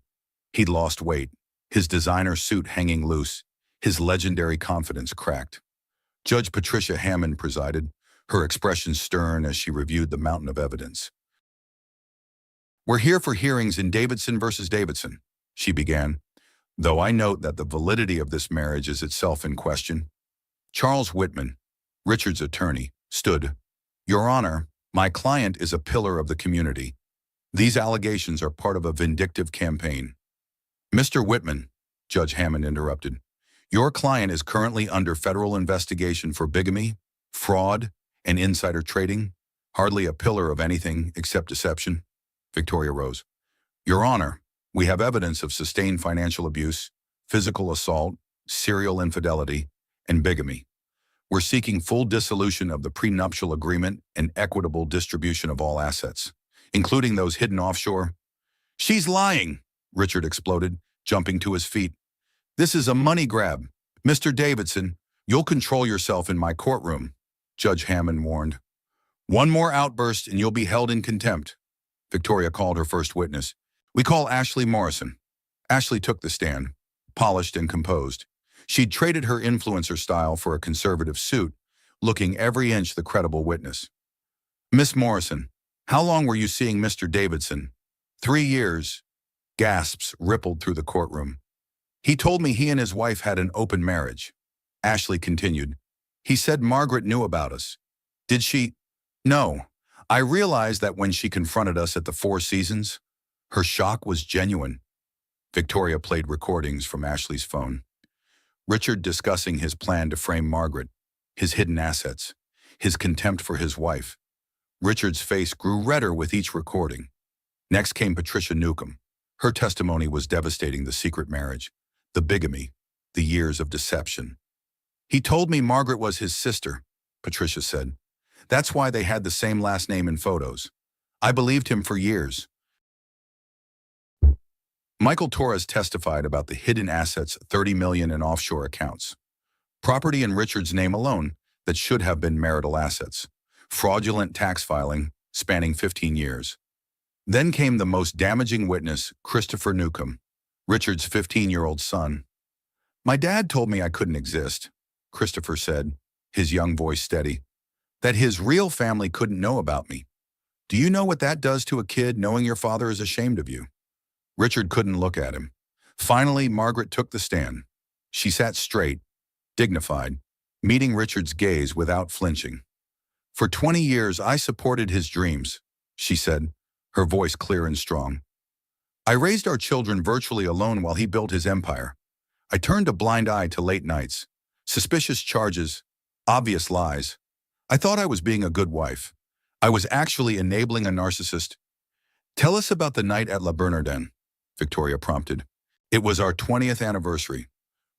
A: He'd lost weight, his designer suit hanging loose, his legendary confidence cracked. Judge Patricia Hammond presided, her expression stern as she reviewed the mountain of evidence. We're here for hearings in Davidson versus Davidson, she began, though I note that the validity of this marriage is itself in question. Charles Whitman, Richard's attorney, stood. Your Honor, my client is a pillar of the community. These allegations are part of a vindictive campaign. Mr. Whitman, Judge Hammond interrupted, your client is currently under federal investigation for bigamy, fraud, and insider trading, hardly a pillar of anything except deception. Victoria rose. Your Honor, we have evidence of sustained financial abuse, physical assault, serial infidelity, and bigamy. We're seeking full dissolution of the prenuptial agreement and equitable distribution of all assets, including those hidden offshore. She's lying, Richard exploded, jumping to his feet. This is a money grab. Mr. Davidson, you'll control yourself in my courtroom, Judge Hammond warned. One more outburst and you'll be held in contempt. Victoria called her first witness. We call Ashley Morrison. Ashley took the stand, polished and composed. She'd traded her influencer style for a conservative suit, looking every inch the credible witness. Miss Morrison, how long were you seeing Mr. Davidson? 3 years. Gasps rippled through the courtroom. He told me he and his wife had an open marriage. Ashley continued. He said Margaret knew about us. Did she? No. I realized that when she confronted us at the Four Seasons, her shock was genuine. Victoria played recordings from Ashley's phone. Richard discussing his plan to frame Margaret, his hidden assets, his contempt for his wife. Richard's face grew redder with each recording. Next came Patricia Newcomb. Her testimony was devastating: the secret marriage, the bigamy, the years of deception. He told me Margaret was his sister, Patricia said. That's why they had the same last name in photos. I believed him for years. Michael Torres testified about the hidden assets, 30 million in offshore accounts. Property in Richard's name alone that should have been marital assets. Fraudulent tax filing spanning 15 years. Then came the most damaging witness, Christopher Newcomb, Richard's 15-year-old son. My dad told me I couldn't exist, Christopher said, his young voice steady, that his real family couldn't know about me. Do you know what that does to a kid, knowing your father is ashamed of you? Richard couldn't look at him. Finally, Margaret took the stand. She sat straight, dignified, meeting Richard's gaze without flinching. For 20 years, I supported his dreams, she said, her voice clear and strong. I raised our children virtually alone while he built his empire. I turned a blind eye to late nights, suspicious charges, obvious lies. I thought I was being a good wife. I was actually enabling a narcissist. Tell us about the night at La Bernardin, Victoria prompted. It was our 20th anniversary.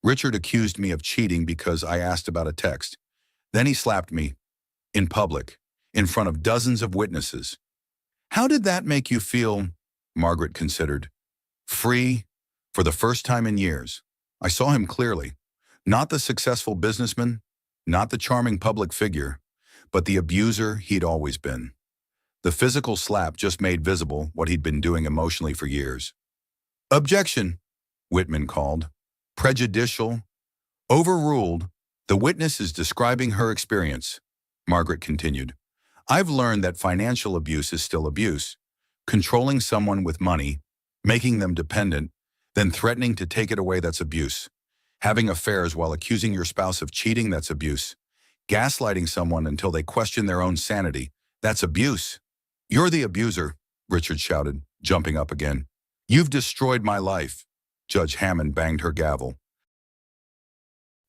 A: Richard accused me of cheating because I asked about a text. Then he slapped me, in public, in front of dozens of witnesses. How did that make you feel? Margaret considered. Free, for the first time in years. I saw him clearly. Not the successful businessman, not the charming public figure, but the abuser he'd always been. The physical slap just made visible what he'd been doing emotionally for years. Objection, Whitman called. Prejudicial. Overruled. The witness is describing her experience, Margaret continued. I've learned that financial abuse is still abuse. Controlling someone with money, making them dependent, then threatening to take it away, that's abuse. Having affairs while accusing your spouse of cheating, that's abuse. Gaslighting someone until they question their own sanity, that's abuse. You're the abuser, Richard shouted, jumping up again. You've destroyed my life. Judge Hammond banged her gavel.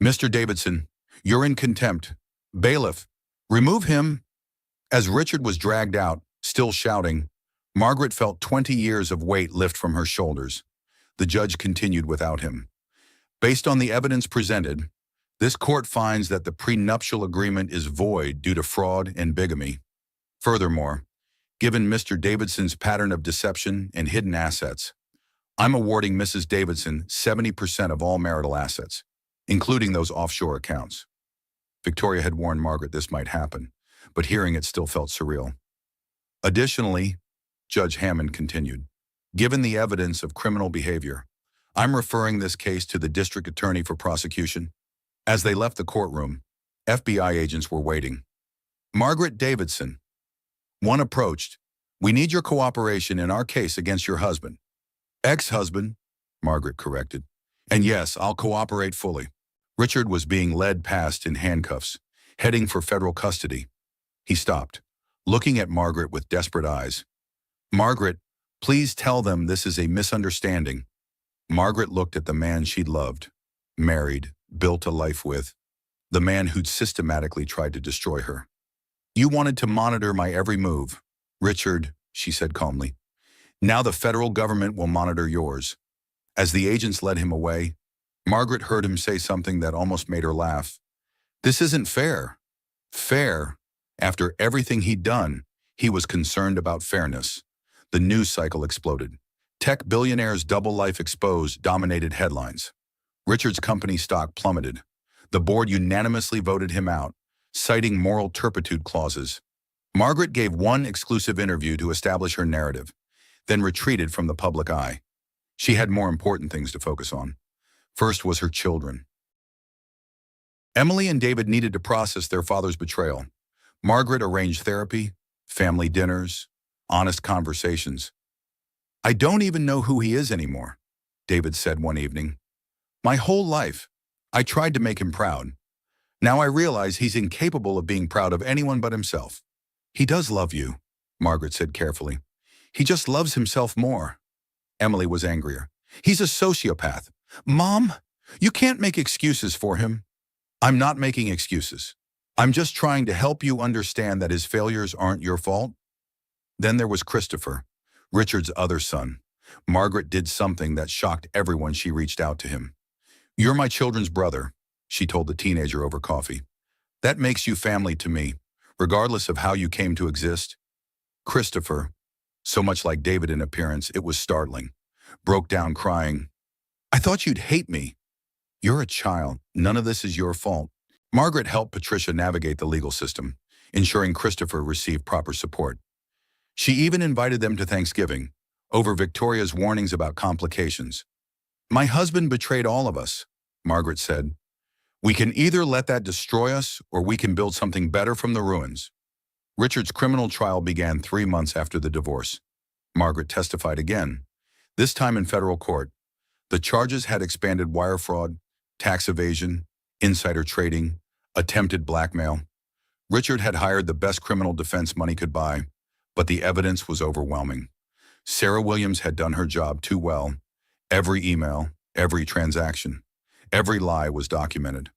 A: Mr. Davidson, you're in contempt. Bailiff, remove him. As Richard was dragged out, still shouting, Margaret felt 20 years of weight lift from her shoulders. The judge continued without him. Based on the evidence presented, this court finds that the prenuptial agreement is void due to fraud and bigamy. Furthermore, given Mr. Davidson's pattern of deception and hidden assets, I'm awarding Mrs. Davidson 70% of all marital assets, including those offshore accounts. Victoria had warned Margaret this might happen, but hearing it still felt surreal. Additionally, Judge Hammond continued, given the evidence of criminal behavior, I'm referring this case to the district attorney for prosecution. As they left the courtroom, FBI agents were waiting. Margaret Davidson. One approached. We need your cooperation in our case against your husband. Ex-husband, Margaret corrected. And yes, I'll cooperate fully. Richard was being led past in handcuffs, heading for federal custody. He stopped, looking at Margaret with desperate eyes. Margaret, please tell them this is a misunderstanding. Margaret looked at the man she'd loved, married, built a life with, the man who'd systematically tried to destroy her. You wanted to monitor my every move, Richard, she said calmly. Now the federal government will monitor yours. As the agents led him away, Margaret heard him say something that almost made her laugh. This isn't fair. Fair? After everything he'd done, he was concerned about fairness. The news cycle exploded. Tech billionaires' double life exposed dominated headlines. Richard's company stock plummeted. The board unanimously voted him out, citing moral turpitude clauses. Margaret gave one exclusive interview to establish her narrative, then retreated from the public eye. She had more important things to focus on. First was her children. Emily and David needed to process their father's betrayal. Margaret arranged therapy, family dinners, honest conversations. I don't even know who he is anymore, David said one evening. My whole life, I tried to make him proud. Now I realize he's incapable of being proud of anyone but himself. He does love you, Margaret said carefully. He just loves himself more. Emily was angrier. He's a sociopath. Mom, you can't make excuses for him. I'm not making excuses. I'm just trying to help you understand that his failures aren't your fault. Then there was Christopher, Richard's other son. Margaret did something that shocked everyone she reached out to him. You're my children's brother, she told the teenager over coffee. That makes you family to me, regardless of how you came to exist. Christopher, so much like David in appearance, it was startling, broke down crying. I thought you'd hate me. You're a child. None of this is your fault. Margaret helped Patricia navigate the legal system, ensuring Christopher received proper support. She even invited them to Thanksgiving, over Victoria's warnings about complications. My husband betrayed all of us, Margaret said. We can either let that destroy us or we can build something better from the ruins. Richard's criminal trial began 3 months after the divorce. Margaret testified again, this time in federal court. The charges had expanded wire fraud, tax evasion, insider trading, attempted blackmail. Richard had hired the best criminal defense money could buy, but the evidence was overwhelming. Sarah Williams had done her job too well. Every email, every transaction, every lie was documented.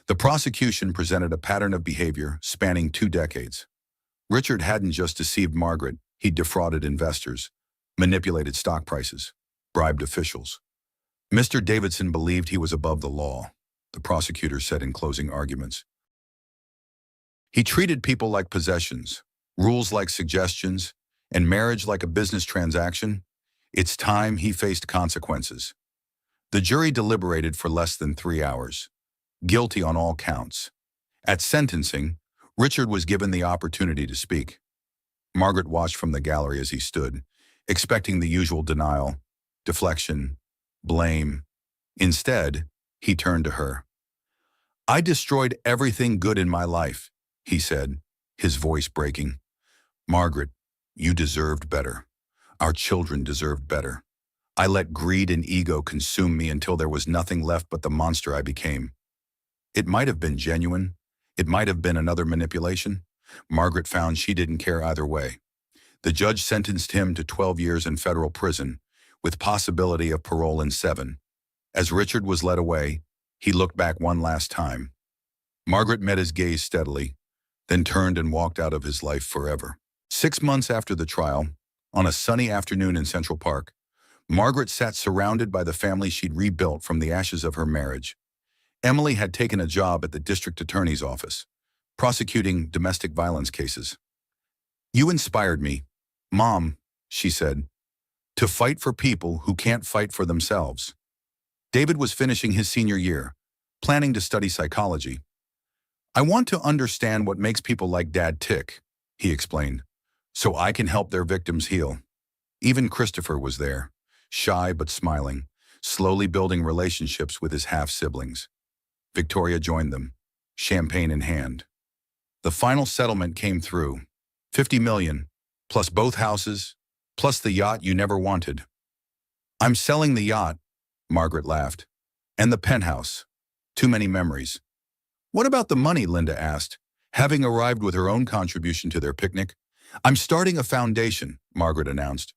A: The prosecution presented a pattern of behavior spanning 2 decades. Richard hadn't just deceived Margaret, he'd defrauded investors, manipulated stock prices, bribed officials. Mr. Davidson believed he was above the law, the prosecutor said in closing arguments. He treated people like possessions, rules like suggestions, and marriage like a business transaction. It's time he faced consequences. The jury deliberated for less than 3 hours. Guilty on all counts. At sentencing, Richard was given the opportunity to speak. Margaret watched from the gallery as he stood, expecting the usual denial, deflection, blame. Instead, he turned to her. I destroyed everything good in my life, he said, his voice breaking. Margaret, you deserved better. Our children deserved better. I let greed and ego consume me until there was nothing left but the monster I became. It might have been genuine. It might have been another manipulation. Margaret found she didn't care either way. The judge sentenced him to 12 years in federal prison, with possibility of parole in 7. As Richard was led away, he looked back one last time. Margaret met his gaze steadily, then turned and walked out of his life forever. 6 months after the trial, on a sunny afternoon in Central Park, Margaret sat surrounded by the family she'd rebuilt from the ashes of her marriage. Emily had taken a job at the district attorney's office, prosecuting domestic violence cases. You inspired me, Mom, she said, to fight for people who can't fight for themselves. David was finishing his senior year, planning to study psychology. I want to understand what makes people like Dad tick, he explained, so I can help their victims heal. Even Christopher was there, shy but smiling, slowly building relationships with his half-siblings. Victoria joined them, champagne in hand. The final settlement came through, $50 million, plus both houses, plus the yacht you never wanted. I'm selling the yacht, Margaret laughed, and the penthouse. Too many memories. What about the money, Linda asked, having arrived with her own contribution to their picnic. I'm starting a foundation, Margaret announced,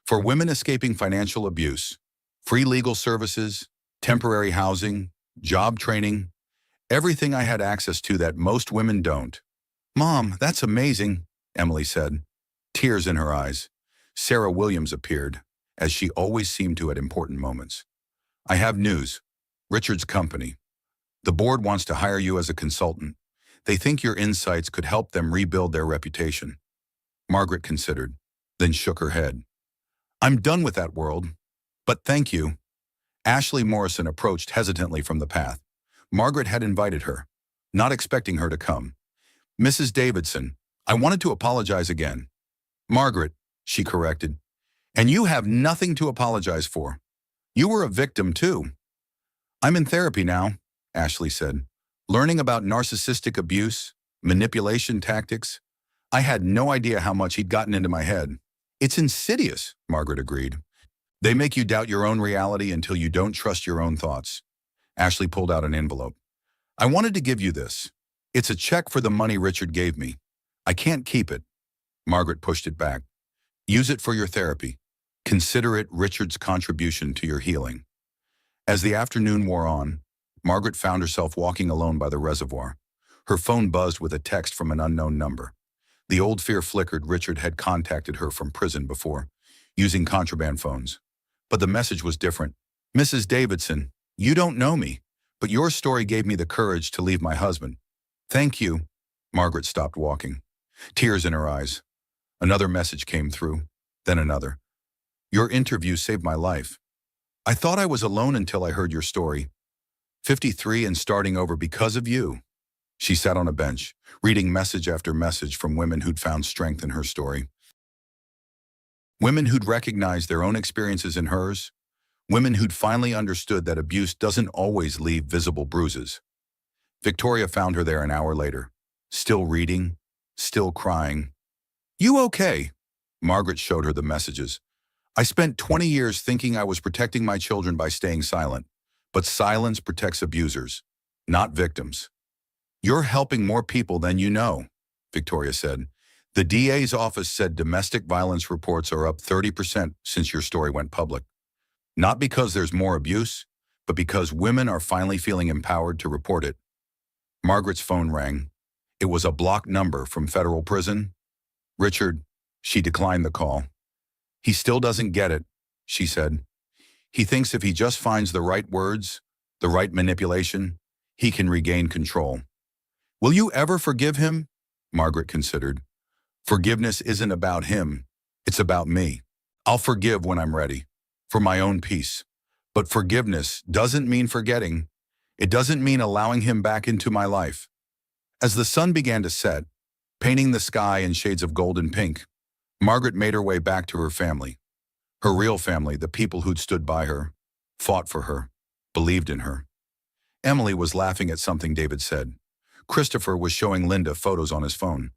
A: for women escaping financial abuse, free legal services, temporary housing, job training, everything I had access to that most women don't. Mom, that's amazing, Emily said, tears in her eyes. Sarah Williams appeared, as she always seemed to at important moments. I have news. Richard's company. The board wants to hire you as a consultant. They think your insights could help them rebuild their reputation. Margaret considered, then shook her head. I'm done with that world, but thank you. Ashley Morrison approached hesitantly from the path. Margaret had invited her, not expecting her to come. Mrs. Davidson, I wanted to apologize again. Margaret, she corrected, and you have nothing to apologize for. You were a victim too. I'm in therapy now, Ashley said, learning about narcissistic abuse, manipulation tactics. I had no idea how much he'd gotten into my head. It's insidious, Margaret agreed. They make you doubt your own reality until you don't trust your own thoughts. Ashley pulled out an envelope. I wanted to give you this. It's a check for the money Richard gave me. I can't keep it. Margaret pushed it back. Use it for your therapy. Consider it Richard's contribution to your healing. As the afternoon wore on, Margaret found herself walking alone by the reservoir. Her phone buzzed with a text from an unknown number. The old fear flickered. Richard had contacted her from prison before, using contraband phones. But the message was different. Mrs. Davidson, you don't know me, but your story gave me the courage to leave my husband. Thank you. Margaret stopped walking, tears in her eyes. Another message came through, then another. Your interview saved my life. I thought I was alone until I heard your story. 53 and starting over because of you. She sat on a bench, reading message after message from women who'd found strength in her story. Women who'd recognized their own experiences in hers. Women who'd finally understood that abuse doesn't always leave visible bruises. Victoria found her there an hour later, still reading, still crying. You okay? Margaret showed her the messages. I spent 20 years thinking I was protecting my children by staying silent, but silence protects abusers, not victims. You're helping more people than you know, Victoria said. The DA's office said domestic violence reports are up 30% since your story went public. Not because there's more abuse, but because women are finally feeling empowered to report it. Margaret's phone rang. It was a blocked number from federal prison. Richard, she declined the call. He still doesn't get it, she said. He thinks if he just finds the right words, the right manipulation, he can regain control. Will you ever forgive him? Margaret considered. Forgiveness isn't about him. It's about me. I'll forgive when I'm ready, for my own peace. But forgiveness doesn't mean forgetting. It doesn't mean allowing him back into my life. As the sun began to set, painting the sky in shades of gold and pink, Margaret made her way back to her family. Her real family, the people who'd stood by her, fought for her, believed in her. Emily was laughing at something David said. Christopher was showing Linda photos on his phone.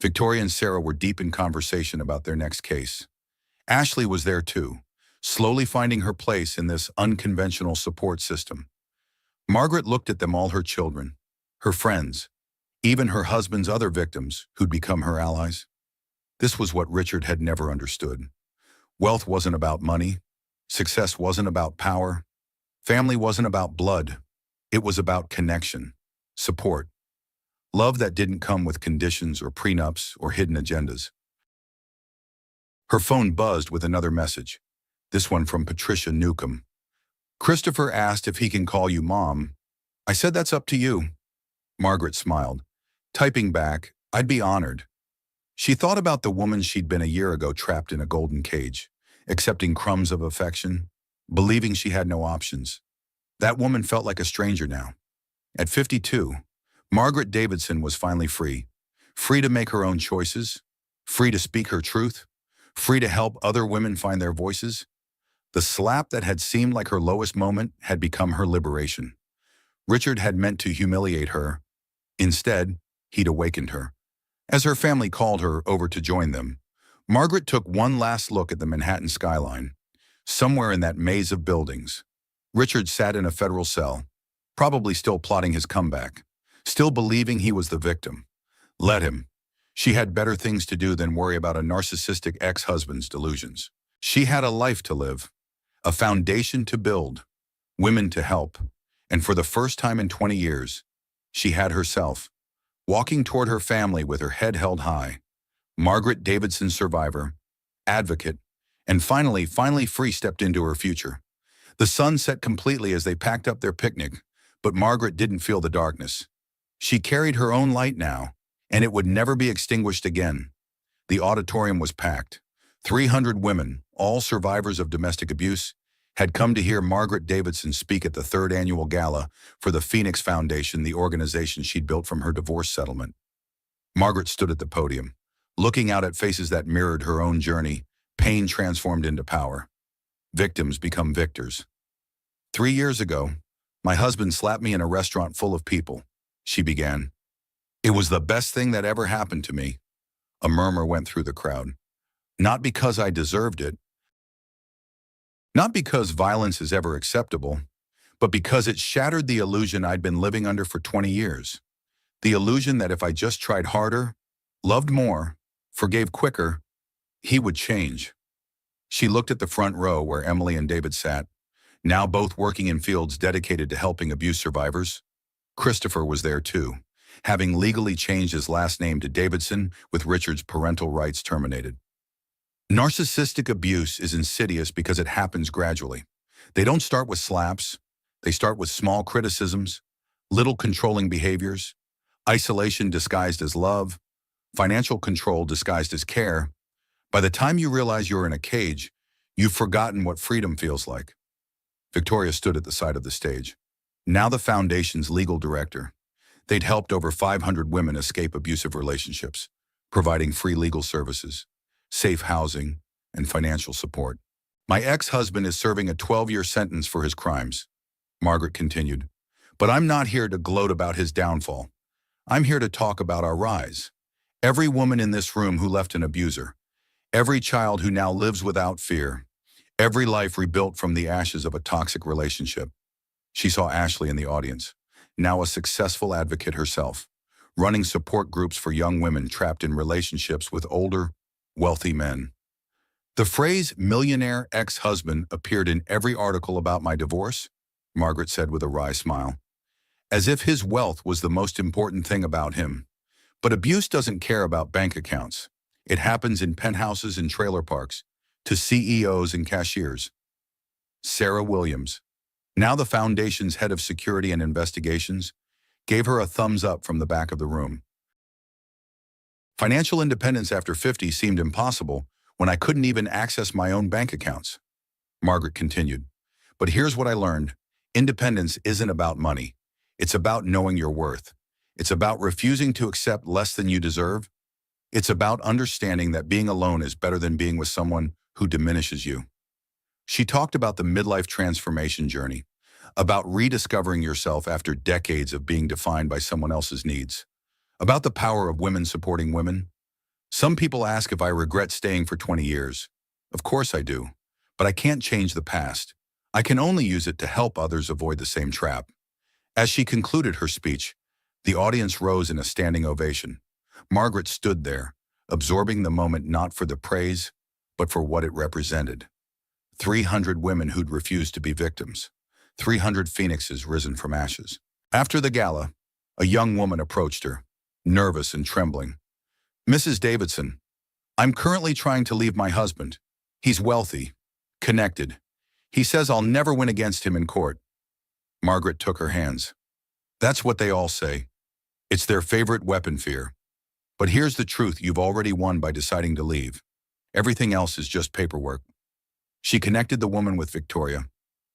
A: Victoria and Sarah were deep in conversation about their next case. Ashley was there too, slowly finding her place in this unconventional support system. Margaret looked at them all, her children, her friends, even her husband's other victims who'd become her allies. This was what Richard had never understood. Wealth wasn't about money. Success wasn't about power. Family wasn't about blood. It was about connection, support, love that didn't come with conditions or prenups or hidden agendas. Her phone buzzed with another message, this one from Patricia Newcomb. Christopher asked if he can call you Mom. I said that's up to you. Margaret smiled, typing back, I'd be honored. She thought about the woman she'd been a year ago trapped in a golden cage, accepting crumbs of affection, believing she had no options. That woman felt like a stranger now. At 52, Margaret Davidson was finally free. Free to make her own choices, free to speak her truth, free to help other women find their voices. The slap that had seemed like her lowest moment had become her liberation. Richard had meant to humiliate her. Instead, he'd awakened her. As her family called her over to join them, Margaret took one last look at the Manhattan skyline. Somewhere in that maze of buildings, Richard sat in a federal cell, probably still plotting his comeback, still believing he was the victim. Let him. She had better things to do than worry about a narcissistic ex-husband's delusions. She had a life to live, a foundation to build, women to help, and for the first time in 20 years, she had herself. Walking toward her family with her head held high, Margaret Davidson, survivor, advocate, and finally free, stepped into her future. The sun set completely as they packed up their picnic, but Margaret didn't feel the darkness. She carried her own light now, and it would never be extinguished again. The auditorium was packed. 300 women, all survivors of domestic abuse, had come to hear Margaret Davidson speak at the third annual gala for the Phoenix Foundation, the organization she'd built from her divorce settlement. Margaret stood at the podium, looking out at faces that mirrored her own journey, pain transformed into power. Victims become victors. 3 years ago, my husband slapped me in a restaurant full of people, she began. It was the best thing that ever happened to me. A murmur went through the crowd. Not because I deserved it, not because violence is ever acceptable, but because it shattered the illusion I'd been living under for 20 years. The illusion that if I just tried harder, loved more, forgave quicker, he would change. She looked at the front row where Emily and David sat, now both working in fields dedicated to helping abuse survivors. Christopher was there too, having legally changed his last name to Davidson with Richard's parental rights terminated. Narcissistic abuse is insidious because it happens gradually. They don't start with slaps. They start with small criticisms, little controlling behaviors, isolation disguised as love, financial control disguised as care. By the time you realize you're in a cage, you've forgotten what freedom feels like. Victoria stood at the side of the stage, now the foundation's legal director. They'd helped over 500 women escape abusive relationships, providing free legal services, safe housing, and financial support. My ex-husband is serving a 12-year sentence for his crimes, Margaret continued. But I'm not here to gloat about his downfall. I'm here to talk about our rise. Every woman in this room who left an abuser, every child who now lives without fear, every life rebuilt from the ashes of a toxic relationship. She saw Ashley in the audience, now a successful advocate herself, running support groups for young women trapped in relationships with older, wealthy men. The phrase millionaire ex-husband appeared in every article about my divorce, Margaret said with a wry smile, as if his wealth was the most important thing about him. But abuse doesn't care about bank accounts. It happens in penthouses and trailer parks, to CEOs and cashiers. Sarah Williams, now the foundation's head of security and investigations, gave her a thumbs up from the back of the room. Financial independence after 50 seemed impossible when I couldn't even access my own bank accounts. Margaret continued, but here's what I learned. Independence isn't about money. It's about knowing your worth. It's about refusing to accept less than you deserve. It's about understanding that being alone is better than being with someone who diminishes you. She talked about the midlife transformation journey, about rediscovering yourself after decades of being defined by someone else's needs, about the power of women supporting women. Some people ask if I regret staying for 20 years. Of course I do, but I can't change the past. I can only use it to help others avoid the same trap. As she concluded her speech, the audience rose in a standing ovation. Margaret stood there, absorbing the moment not for the praise, but for what it represented. 300 women who'd refused to be victims. 300 phoenixes risen from ashes. After the gala, a young woman approached her, nervous and trembling. Mrs. Davidson, I'm currently trying to leave my husband. He's wealthy, connected. He says I'll never win against him in court. Margaret took her hands. That's what they all say. It's their favorite weapon, fear. But here's the truth you've already won by deciding to leave. Everything else is just paperwork. She connected the woman with Victoria,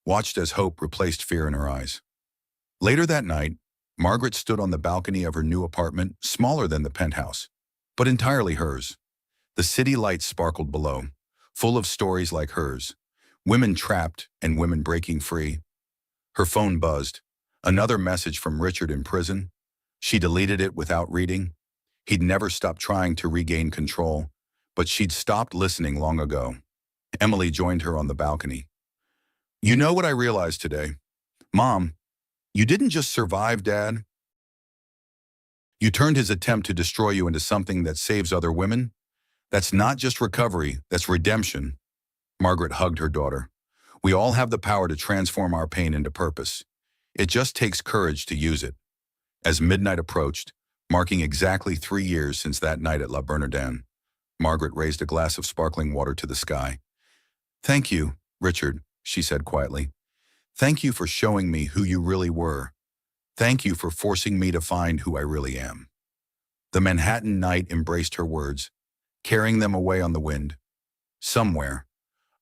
A: watched as hope replaced fear in her eyes. Later that night, Margaret stood on the balcony of her new apartment, smaller than the penthouse, but entirely hers. The city lights sparkled below, full of stories like hers, women trapped and women breaking free. Her phone buzzed. Another message from Richard in prison. She deleted it without reading. He'd never stopped trying to regain control, but she'd stopped listening long ago. Emily joined her on the balcony. You know what I realized today? Mom, you didn't just survive, Dad. You turned his attempt to destroy you into something that saves other women. That's not just recovery, that's redemption. Margaret hugged her daughter. We all have the power to transform our pain into purpose. It just takes courage to use it. As midnight approached, marking exactly 3 years since that night at La Bernardin, Margaret raised a glass of sparkling water to the sky. Thank you, Richard, she said quietly. Thank you for showing me who you really were. Thank you for forcing me to find who I really am. The Manhattan night embraced her words, carrying them away on the wind. Somewhere,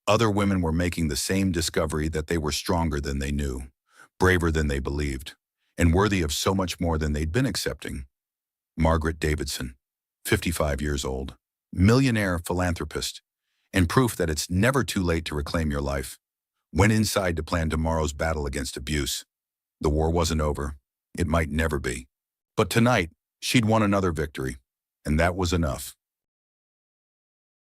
A: other women were making the same discovery that they were stronger than they knew, braver than they believed, and worthy of so much more than they'd been accepting. Margaret Davidson, 55 years old, millionaire philanthropist, and proof that it's never too late to reclaim your life, went inside to plan tomorrow's battle against abuse. The war wasn't over. It might never be. But tonight, she'd won another victory, and that was enough.